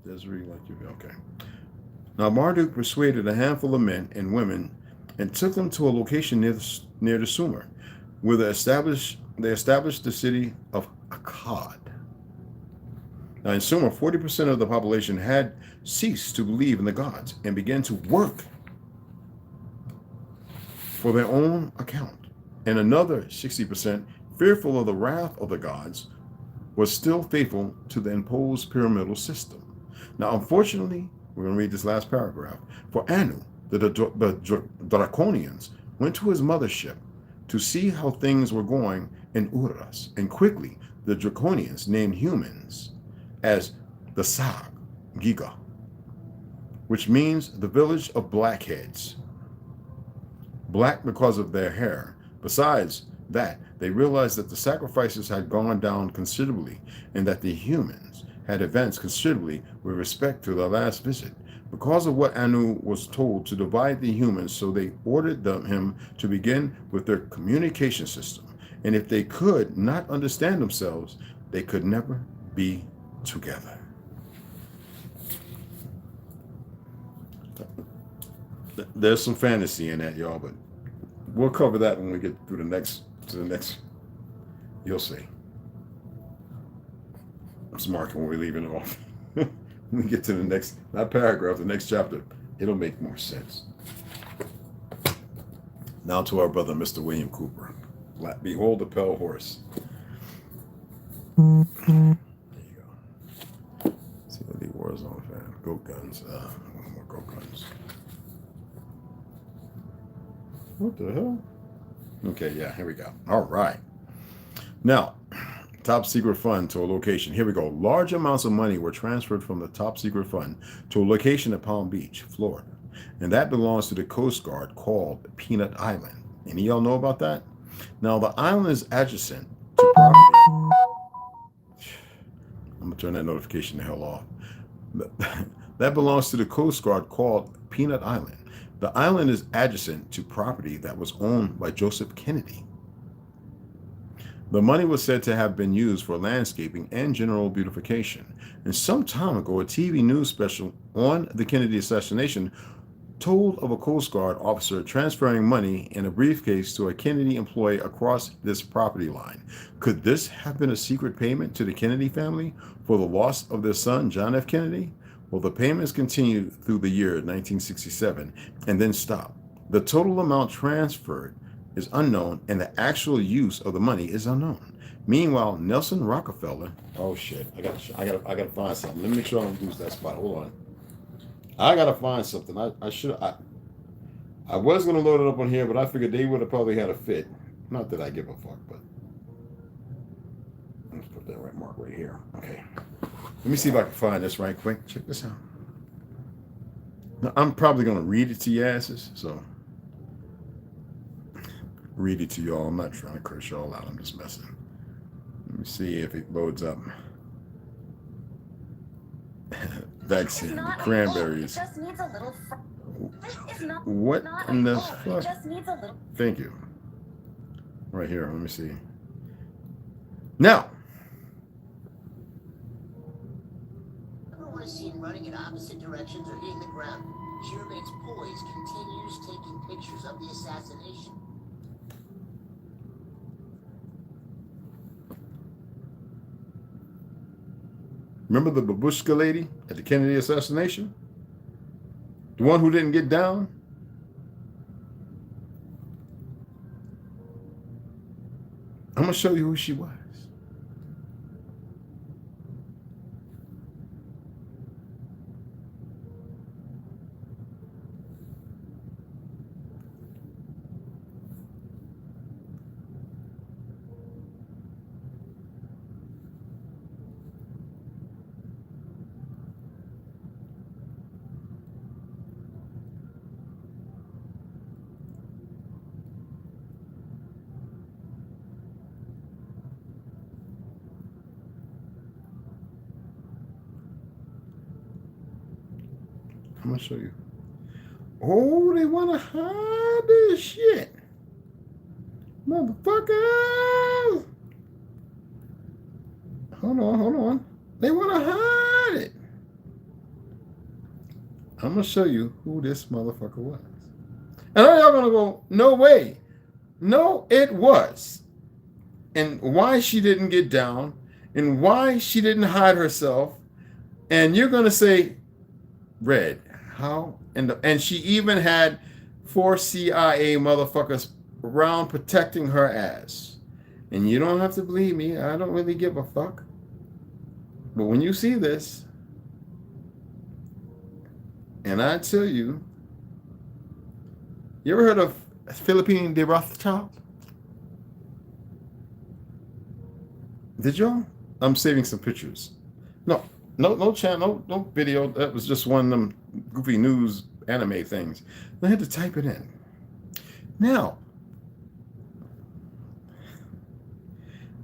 Desiree, like you, okay. Now Marduk persuaded a handful of men and women and took them to a location near the Sumer, where they established the city of Akkad. Now in Sumer, 40% of the population had ceased to believe in the gods and began to work for their own account. And another 60%, fearful of the wrath of the gods, was still faithful to the imposed pyramidal system. Now, unfortunately, we're going to read this last paragraph. For Anu, the Draconians went to his mothership to see how things were going in Urus, and quickly the Draconians named humans as the Sag Giga, which means the village of blackheads. Black because of their hair. Besides that, they realized that the sacrifices had gone down considerably and that the humans had advanced considerably with respect to their last visit. Because of what Anu was told to divide the humans, so they ordered him to begin with their communication system. And if they could not understand themselves, they could never be together. There's some fantasy in that, y'all, but we'll cover that when we get through the next. You'll see. I'm smart when we're leaving it off. When we get to the next, not paragraph, the next chapter, it'll make more sense. Now to our brother, Mr. William Cooper. Behold the pale horse. There you go. See what the Warzone fan. Goat guns. More goat guns. What the hell? Okay, yeah, here we go. All right. Now, top secret fund to a location. Here we go. Large amounts of money were transferred from the top secret fund to a location at Palm Beach, Florida. And that belongs to the Coast Guard called Peanut Island. Any of y'all know about that? Now, the island is adjacent to property. I'm going to turn that notification the hell off. That belongs to the Coast Guard called Peanut Island. The island is adjacent to property that was owned by Joseph Kennedy. The money was said to have been used for landscaping and general beautification. And some time ago, a TV news special on the Kennedy assassination told of a Coast Guard officer transferring money in a briefcase to a Kennedy employee across this property line. Could this have been a secret payment to the Kennedy family for the loss of their son, John F. Kennedy? Well, the payments continued through the year 1967 and then stopped. The total amount transferred is unknown, and the actual use of the money is unknown. Meanwhile, Nelson Rockefeller. Oh shit! I gotta find something. Let me make sure I don't lose that spot. Hold on. I gotta find something. I was gonna load it up on here, but I figured they would have probably had a fit. Not that I give a fuck, but let's put that right mark right here. Okay. Let me see if I can find this right quick. Check this out. Now, I'm probably gonna read it to your asses, so read it to y'all. I'm not trying to curse y'all out. I'm just messing. Let me see if it loads up. Vaccine, the cranberries. It just needs a little. What in the fuck? It just needs a little. Thank you. right here. Let me see. Now, Everyone is seen running in opposite directions or hitting the ground. She remains poised, continues taking pictures of the assassination. remember the babushka lady at the Kennedy assassination? The one who didn't get down? I'm going to show you who she was. I'm going to show you. Oh, they want to hide this shit. Motherfuckers. Hold on. They want to hide it. I'm going to show you who this motherfucker was. And I know y'all going to go, no way. No, it was. And why she didn't get down. And why she didn't hide herself. And you're going to say, Red, how? And she even had 4 CIA motherfuckers around protecting her ass. And you don't have to believe me. I don't really give a fuck. But when you see this, and I tell you, you ever heard of Philippine de Rothschild? Did y'all? I'm saving some pictures. No channel, no video. That was just one of them goofy news anime things. I had to type it in. Now,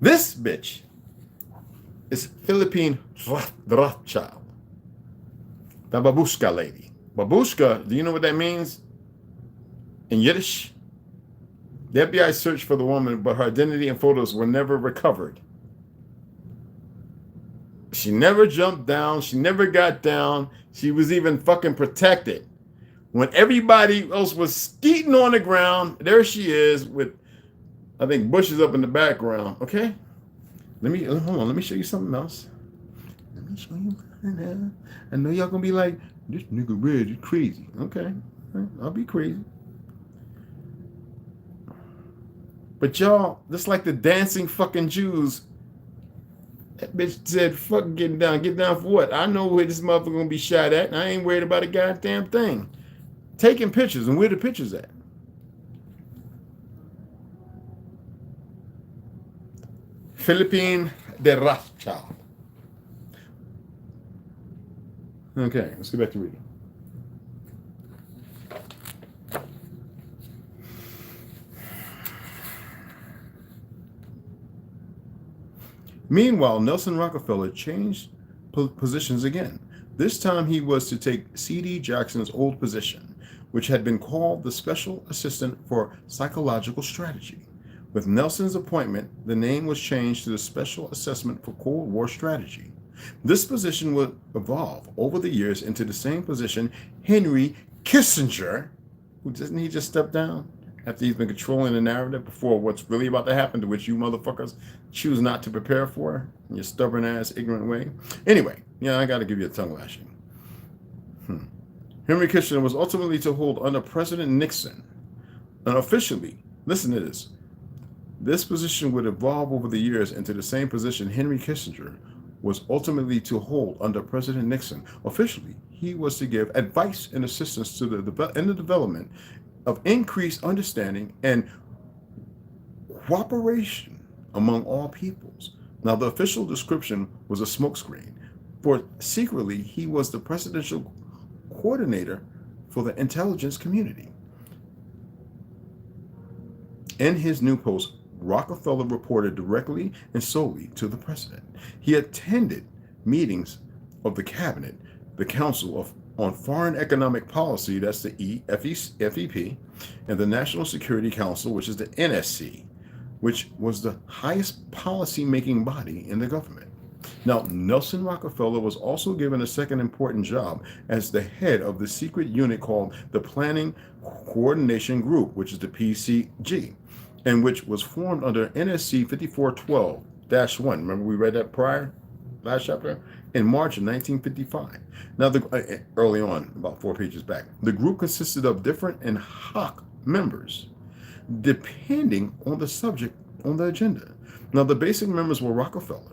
this bitch is Philippine Rothschild. The babushka lady. Babushka, do you know what that means in Yiddish? The FBI searched for the woman, but her identity and photos were never recovered. She never jumped down. She never got down. She was even fucking protected. When everybody else was skeeting on the ground, there she is with, I think, bushes up in the background. Okay? Hold on. Let me show you something else. Let me show you. I know y'all gonna be like, this nigga Red is crazy. Okay. I'll be crazy. But y'all, just like the dancing fucking Jews, that bitch said, fuck getting down. Get down for what? I know where this motherfucker gonna be shot at, and I ain't worried about a goddamn thing. Taking pictures, and where the pictures at? Philippine de Rothschild. Okay, let's get back to reading. Meanwhile, Nelson Rockefeller changed positions again. This time he was to take C.D. Jackson's old position, which had been called the Special Assistant for Psychological Strategy. With Nelson's appointment, the name was changed to the Special Assessment for Cold War Strategy. This position would evolve over the years into the same position Henry Kissinger, who doesn't he just step down after he's been controlling the narrative before what's really about to happen, to which you motherfuckers choose not to prepare for in your stubborn ass, ignorant way. Anyway, yeah, I got to give you a tongue lashing. Henry Kissinger was ultimately to hold under President Nixon, and officially, listen to this, this position would evolve over the years into the same position Henry Kissinger was ultimately to hold under President Nixon. Officially, he was to give advice and assistance to the development of increased understanding and cooperation among all peoples. Now, the official description was a smokescreen, for secretly he was the presidential coordinator for the intelligence community. In his new post, Rockefeller reported directly and solely to the president. He attended meetings of the cabinet, the Council on Foreign Economic Policy, that's the FEP, and the National Security Council, which is the NSC, which was the highest policy-making body in the government. Now, Nelson Rockefeller was also given a second important job as the head of the secret unit called the Planning Coordination Group, which is the PCG, and which was formed under NSC 5412-1. Remember we read that last chapter? In March of 1955. Now, early on, about 4 pages back, the group consisted of different ad hoc members, depending on the subject on the agenda. Now, the basic members were Rockefeller,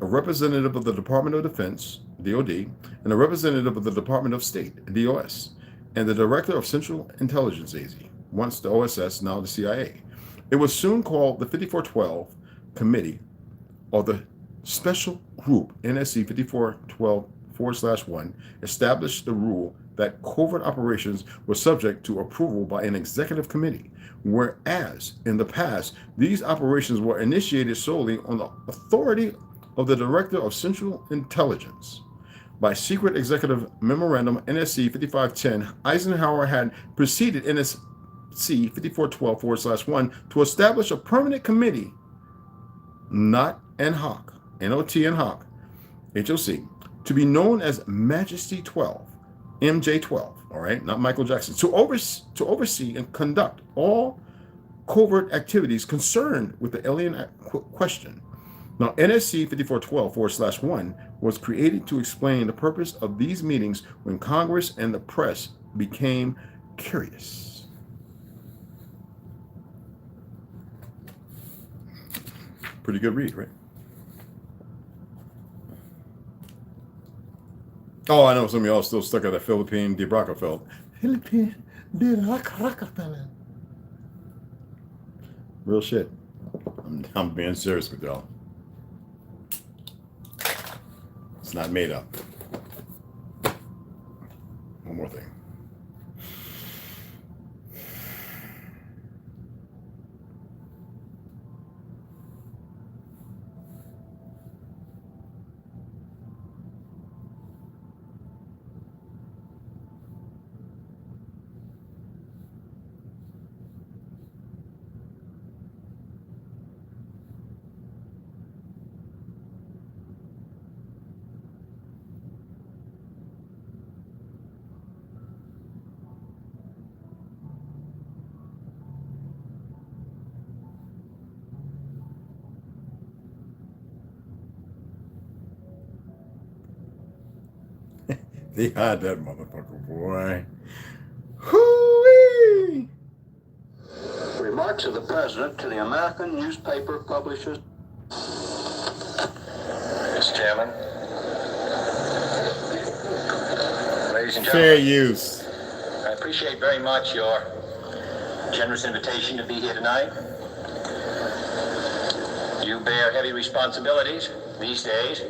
a representative of the Department of Defense, DOD, and a representative of the Department of State, DOS, and the Director of Central Intelligence, AZ, once the OSS, now the CIA. It was soon called the 5412 Committee, or the Special Group. NSC 5412/1 established the rule that covert operations were subject to approval by an executive committee, whereas in the past, these operations were initiated solely on the authority of the Director of Central Intelligence. By secret executive memorandum NSC 5510, Eisenhower had preceded NSC 5412/1 to establish a permanent committee, not ad hoc, NOT and HOC, HOC, to be known as Majesty 12, MJ12, all right, not Michael Jackson, to oversee and conduct all covert activities concerned with the alien question. Now, NSC 5412/1 was created to explain the purpose of these meetings when Congress and the press became curious. Pretty good read, right? Oh, I know some of y'all still stuck at the Philippine de Rockefeller. Philippine de Rockefeller. Real shit. I'm being serious with y'all. It's not made up. One more thing. They had that motherfucker, boy. Hoo-wee! Remarks of the President to the American Newspaper Publishers. Mr. Chairman. Ladies and gentlemen. Fair use. I appreciate very much your generous invitation to be here tonight. You bear heavy responsibilities these days.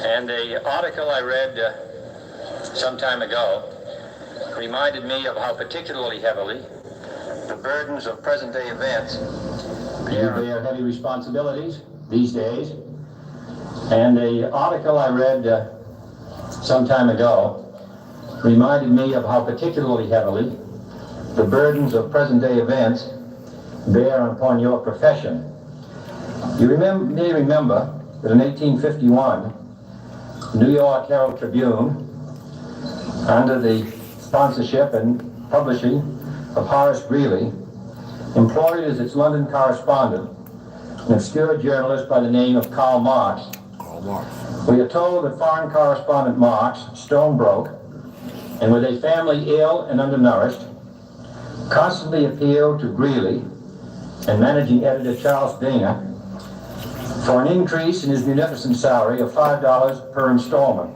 And the article I read some time ago reminded me of how particularly heavily the burdens of present-day events bear heavy responsibilities these days. And the article I read some time ago reminded me of how particularly heavily the burdens of present-day events bear upon your profession. You may remember that in 1851, the New York Herald Tribune, under the sponsorship and publishing of Horace Greeley, employed as its London correspondent an obscure journalist by the name of Karl Marx. We are told that foreign correspondent Marx, stone broke, and with a family ill and undernourished, constantly appealed to Greeley and managing editor Charles Dana for an increase in his munificent salary of $5 per installment,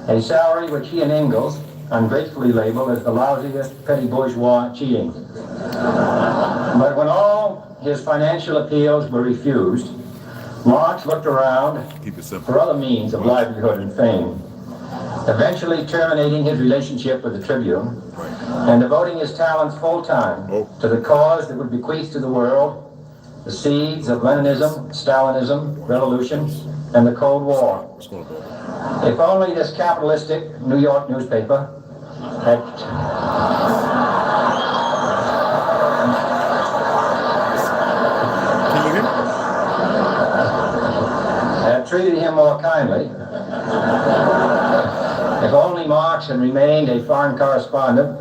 a salary which he and Ingalls ungratefully labeled as the lousiest petty bourgeois cheating. But when all his financial appeals were refused, Marx looked around for other means of livelihood and fame, eventually terminating his relationship with the Tribune and devoting his talents full-time to the cause that would bequeath to the world the seeds of Leninism, Stalinism, revolution, and the Cold War. If only this capitalistic New York newspaper had... more kindly. If only Marx had remained a foreign correspondent,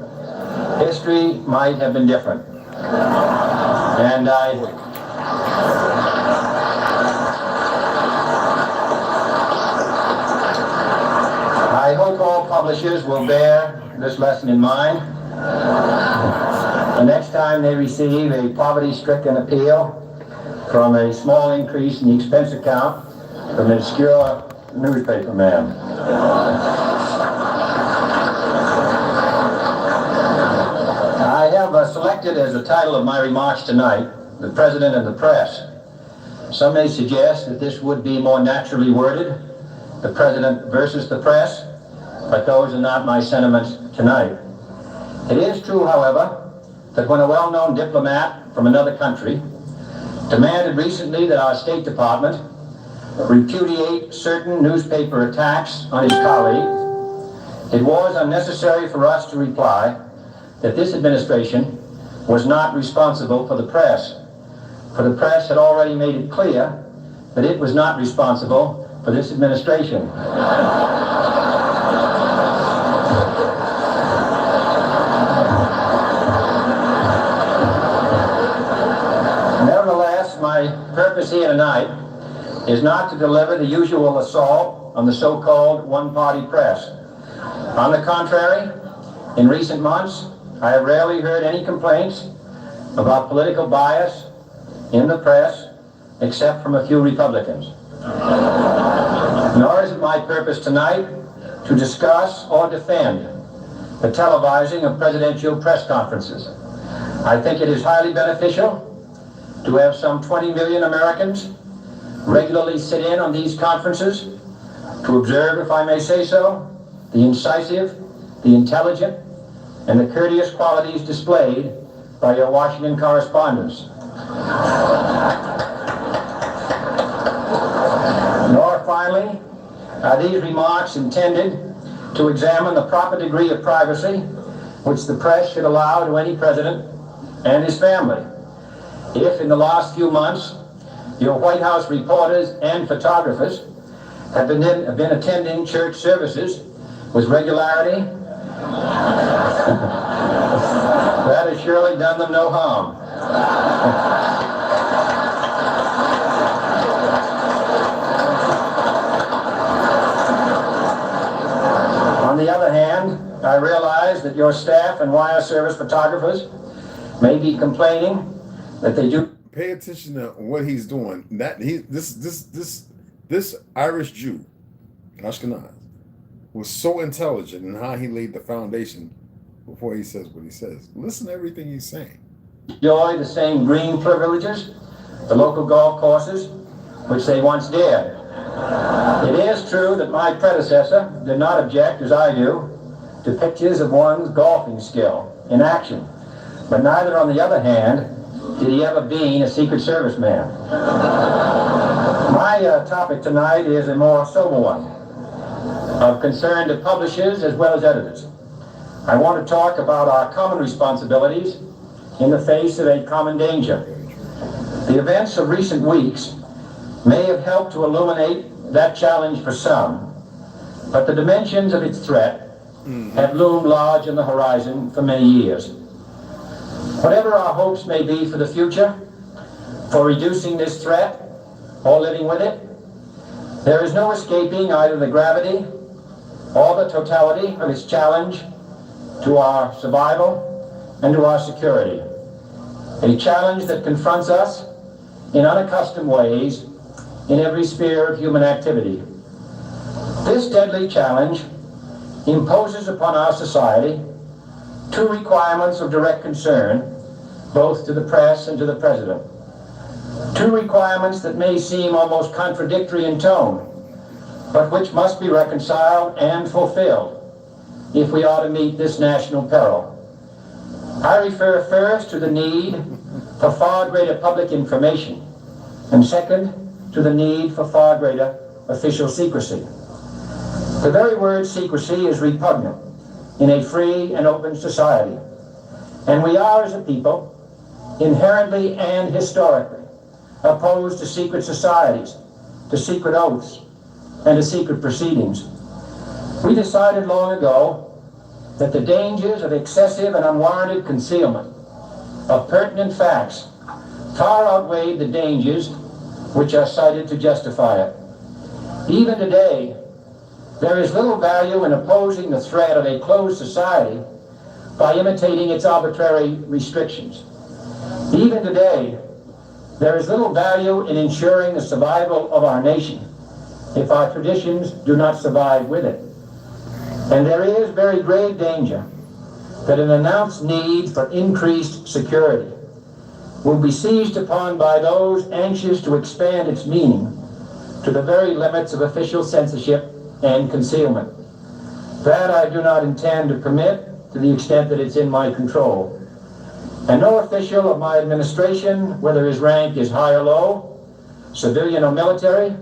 history might have been different. And I hope all publishers will bear this lesson in mind. The next time they receive a poverty-stricken appeal from a small increase in the expense account from an obscure newspaper man. I have selected as the title of my remarks tonight, "The President and the Press." Some may suggest that this would be more naturally worded, "The President versus the Press," but those are not my sentiments tonight. It is true, however, that when a well-known diplomat from another country demanded recently that our State Department repudiate certain newspaper attacks on his colleague, it was unnecessary for us to reply that this administration was not responsible for the press, for the press had already made it clear that it was not responsible for this administration. Nevertheless, my purpose here tonight is not to deliver the usual assault on the so-called one-party press. On the contrary, in recent months, I have rarely heard any complaints about political bias in the press, except from a few Republicans. Nor is it my purpose tonight to discuss or defend the televising of presidential press conferences. I think it is highly beneficial to have some 20 million Americans regularly sit in on these conferences to observe, if I may say so, the incisive, the intelligent, and the courteous qualities displayed by your Washington correspondents. Nor, finally, are these remarks intended to examine the proper degree of privacy which the press should allow to any president and his family. If in the last few months your White House reporters and photographers have been attending church services with regularity, that has surely done them no harm. On the other hand, I realize that your staff and wire service photographers may be complaining that they do. Pay attention to what he's doing. That this Irish Jew, Ashkenaz, was so intelligent in how he laid the foundation before he says what he says. Listen to everything he's saying. Enjoy the same green privileges, the local golf courses, which they once did. It is true that my predecessor did not object, as I do, to pictures of one's golfing skill in action, but neither, on the other hand, did he ever be a Secret Service man. My topic tonight is a more sober one, of concern to publishers as well as editors. I want to talk about our common responsibilities in the face of a common danger. The events of recent weeks may have helped to illuminate that challenge for some, but the dimensions of its threat have loomed large on the horizon for many years. Whatever our hopes may be for the future, for reducing this threat or living with it, there is no escaping either the gravity or the totality of its challenge to our survival and to our security. A challenge that confronts us in unaccustomed ways in every sphere of human activity. This deadly challenge imposes upon our society two requirements of direct concern, both to the press and to the president. Two requirements that may seem almost contradictory in tone, but which must be reconciled and fulfilled if we are to meet this national peril. I refer first to the need for far greater public information, and second, to the need for far greater official secrecy. The very word secrecy is repugnant in a free and open society, and we are, as a people, inherently and historically opposed to secret societies, to secret oaths, and to secret proceedings. We decided long ago that the dangers of excessive and unwarranted concealment of pertinent facts far outweighed the dangers which are cited to justify it. Even today, there is little value in opposing the threat of a closed society by imitating its arbitrary restrictions. Even today, there is little value in ensuring the survival of our nation if our traditions do not survive with it. And there is very grave danger that an announced need for increased security will be seized upon by those anxious to expand its meaning to the very limits of official censorship and concealment. That I do not intend to permit to the extent that it's in my control. And no official of my administration, whether his rank is high or low, civilian or military,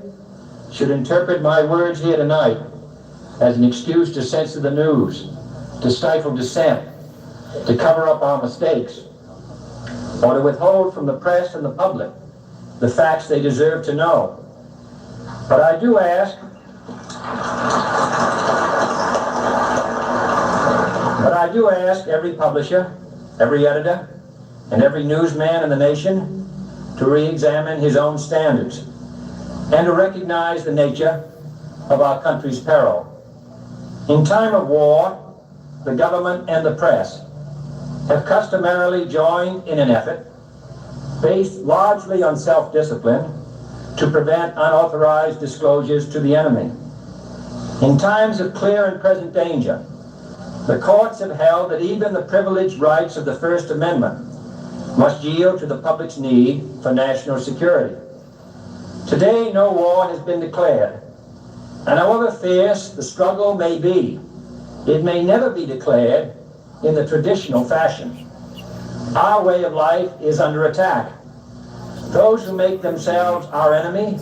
should interpret my words here tonight as an excuse to censor the news, to stifle dissent, to cover up our mistakes, or to withhold from the press and the public the facts they deserve to know. But I do ask, every publisher, every editor, and every newsman in the nation to re-examine his own standards and to recognize the nature of our country's peril. In time of war, the government and the press have customarily joined in an effort based largely on self-discipline to prevent unauthorized disclosures to the enemy. In times of clear and present danger, the courts have held that even the privileged rights of the First Amendment must yield to the public's need for national security. Today, no war has been declared, and however fierce the struggle may be, it may never be declared in the traditional fashion. Our way of life is under attack. Those who make themselves our enemy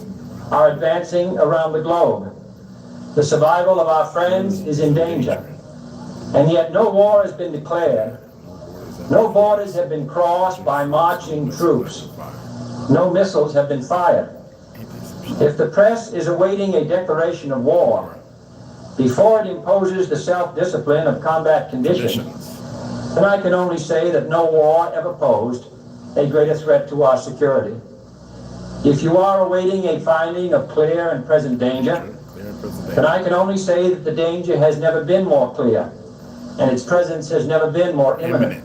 are advancing around the globe. The survival of our friends is in danger. And yet no war has been declared. No borders have been crossed by marching troops. No missiles have been fired. If the press is awaiting a declaration of war before it imposes the self-discipline of combat conditions, then I can only say that no war ever posed a greater threat to our security. If you are awaiting a finding of clear and present danger, then I can only say that the danger has never been more clear, and its presence has never been more imminent.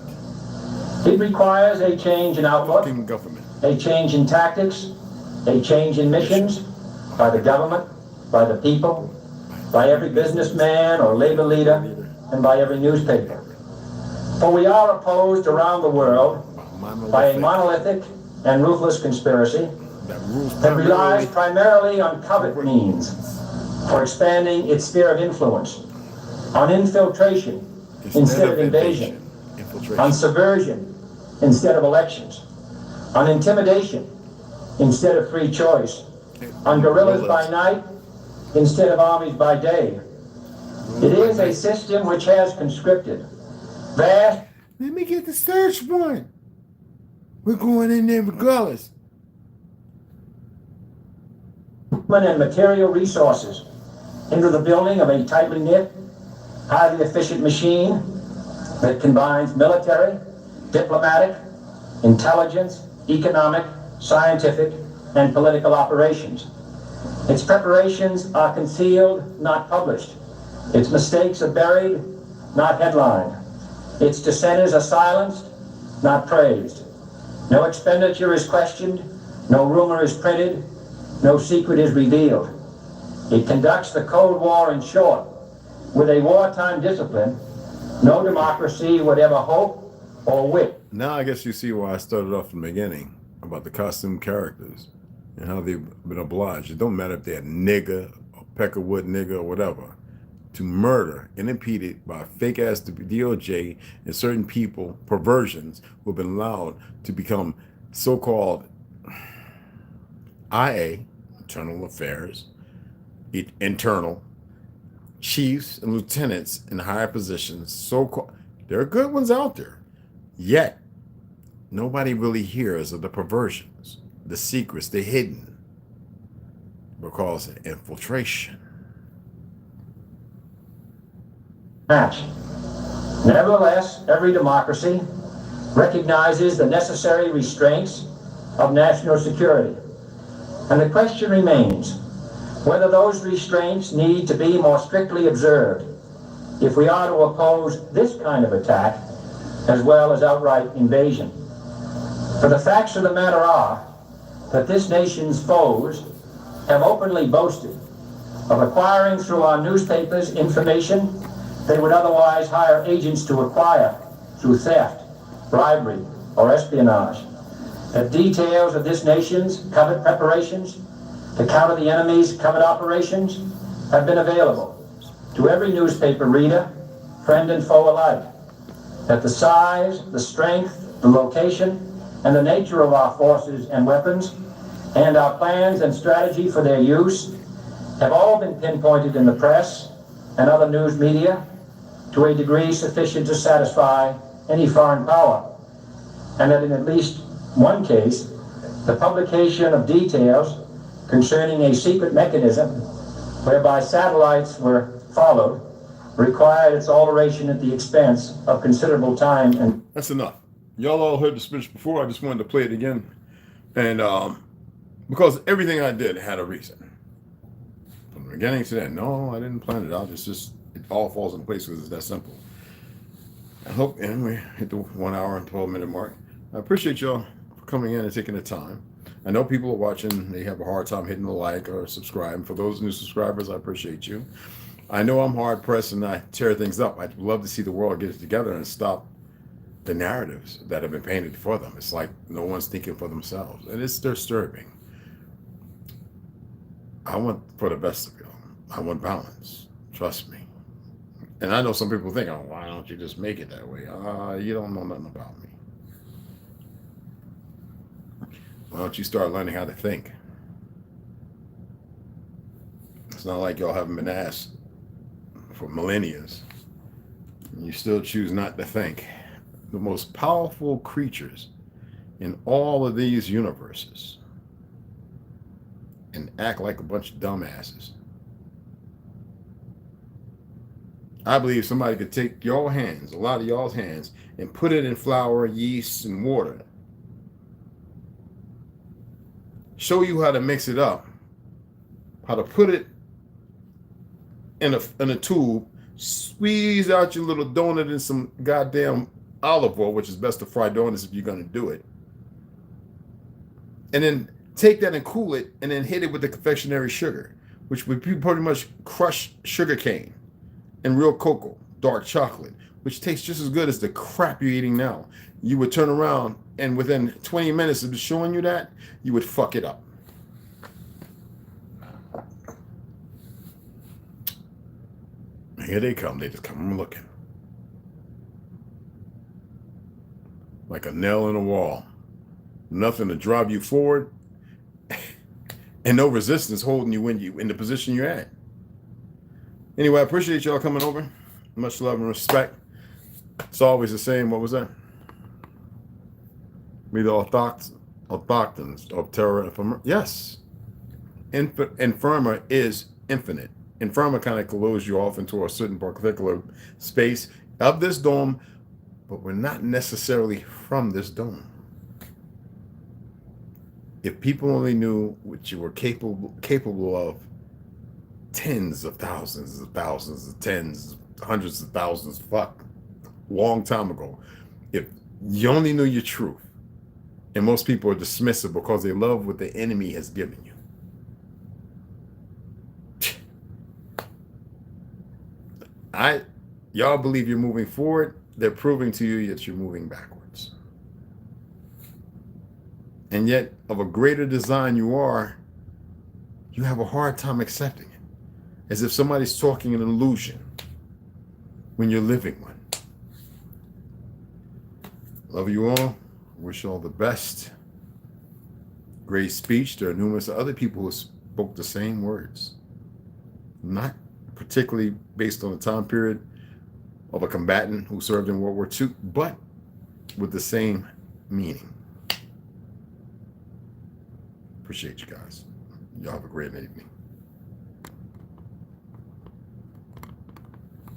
It requires a change in outlook, a change in tactics, a change in missions by the government, by the people, by every businessman or labor leader, and by every newspaper. For we are opposed around the world by a monolithic and ruthless conspiracy that relies primarily on covert means for expanding its sphere of influence, on infiltration instead of invasion, on subversion instead of elections, on intimidation instead of free choice, on guerrillas by night instead of armies by day. It is a system which has conscripted vast... Let me get the search warrant. We're going in there regardless. ...and material resources into the building of a tightly knit, highly efficient machine that combines military, diplomatic, intelligence, economic, scientific, and political operations. Its preparations are concealed, not published. Its mistakes are buried, not headlined. Its dissenters are silenced, not praised. No expenditure is questioned, no rumor is printed, no secret is revealed. It conducts the Cold War, in short, with a wartime discipline no democracy would ever hope or wish. Now I guess you see why I started off in the beginning about the costume characters and how they've been obliged. It don't matter if they're a nigger, or peckerwood nigger, or whatever, to murder unimpeded by fake-ass DOJ and certain people, perversions, who have been allowed to become so-called IA, Internal Affairs, internal chiefs and lieutenants in higher positions. So-called, there are good ones out there. Yet, nobody really hears of the perversions, the secrets, the hidden, because of infiltration. match. Nevertheless, every democracy recognizes the necessary restraints of national security. And the question remains whether those restraints need to be more strictly observed if we are to oppose this kind of attack as well as outright invasion. For the facts of the matter are that this nation's foes have openly boasted of acquiring through our newspapers information they would otherwise hire agents to acquire through theft, bribery, or espionage. The details of this nation's covert preparations to counter the enemy's covert operations have been available to every newspaper reader, friend and foe alike. That the size, the strength, the location, and the nature of our forces and weapons, and our plans and strategy for their use, have all been pinpointed in the press and other news media to a degree sufficient to satisfy any foreign power. And that in at least one case, the publication of details concerning a secret mechanism whereby satellites were followed required its alteration at the expense of considerable time. And that's enough. Y'all all heard the speech before. I just wanted to play it again. And because everything I did had a reason. From the beginning to the end. No, I didn't plan it out. It's just, it all falls in place because it's that simple. I hope, and we hit the 1 hour and 12-minute mark. I appreciate y'all for coming in and taking the time. I know people are watching. They have a hard time hitting the like or subscribe. For those new subscribers, I appreciate you. I know I'm hard pressed and I tear things up. I'd love to see the world get it together and stop the narratives that have been painted for them. It's like no one's thinking for themselves, and it's disturbing. I want for the best of you. I want balance. Trust me. And I know some people think, oh, why don't you just make it that way? You don't know nothing about me. Why don't you start learning how to think? It's not like y'all haven't been asked for millennia. You still choose not to think. The most powerful creatures in all of these universes and act like a bunch of dumbasses. I believe somebody could take your hands, a lot of y'all's hands, and put it in flour, yeast, and water. Show you how to mix it up, how to put it in a tube, squeeze out your little donut in some goddamn olive oil, which is best to fry donuts if you're going to do it. And then take that and cool it, and then hit it with the confectionery sugar, which would be pretty much crushed sugar cane and real cocoa, dark chocolate, which tastes just as good as the crap you're eating now. You would turn around, and within 20 minutes of showing you that, you would fuck it up. Here they come. They just come looking. Like a nail in a wall. Nothing to drive you forward. And no resistance holding you in the position you're at. Anyway, I appreciate y'all coming over. Much love and respect. It's always the same. What was that? Be the autochtons of terror. Yes. Infirma is infinite. Infirma kind of closes you off into a certain particular space of this dome, but we're not necessarily from this dome. If people only knew what you were capable of, tens of thousands, tens, hundreds of thousands, long time ago. If you only knew your truth, and most people are dismissive because they love what the enemy has given you. Y'all believe you're moving forward. They're proving to you that you're moving backwards. And yet, of a greater design you are, you have a hard time accepting it. As if somebody's talking an illusion when you're living one. Love you all. Wish you all the best. Great speech. There are numerous other people who spoke the same words. Not particularly based on the time period of a combatant who served in World War II, but with the same meaning. Appreciate you guys. Y'all have a great evening.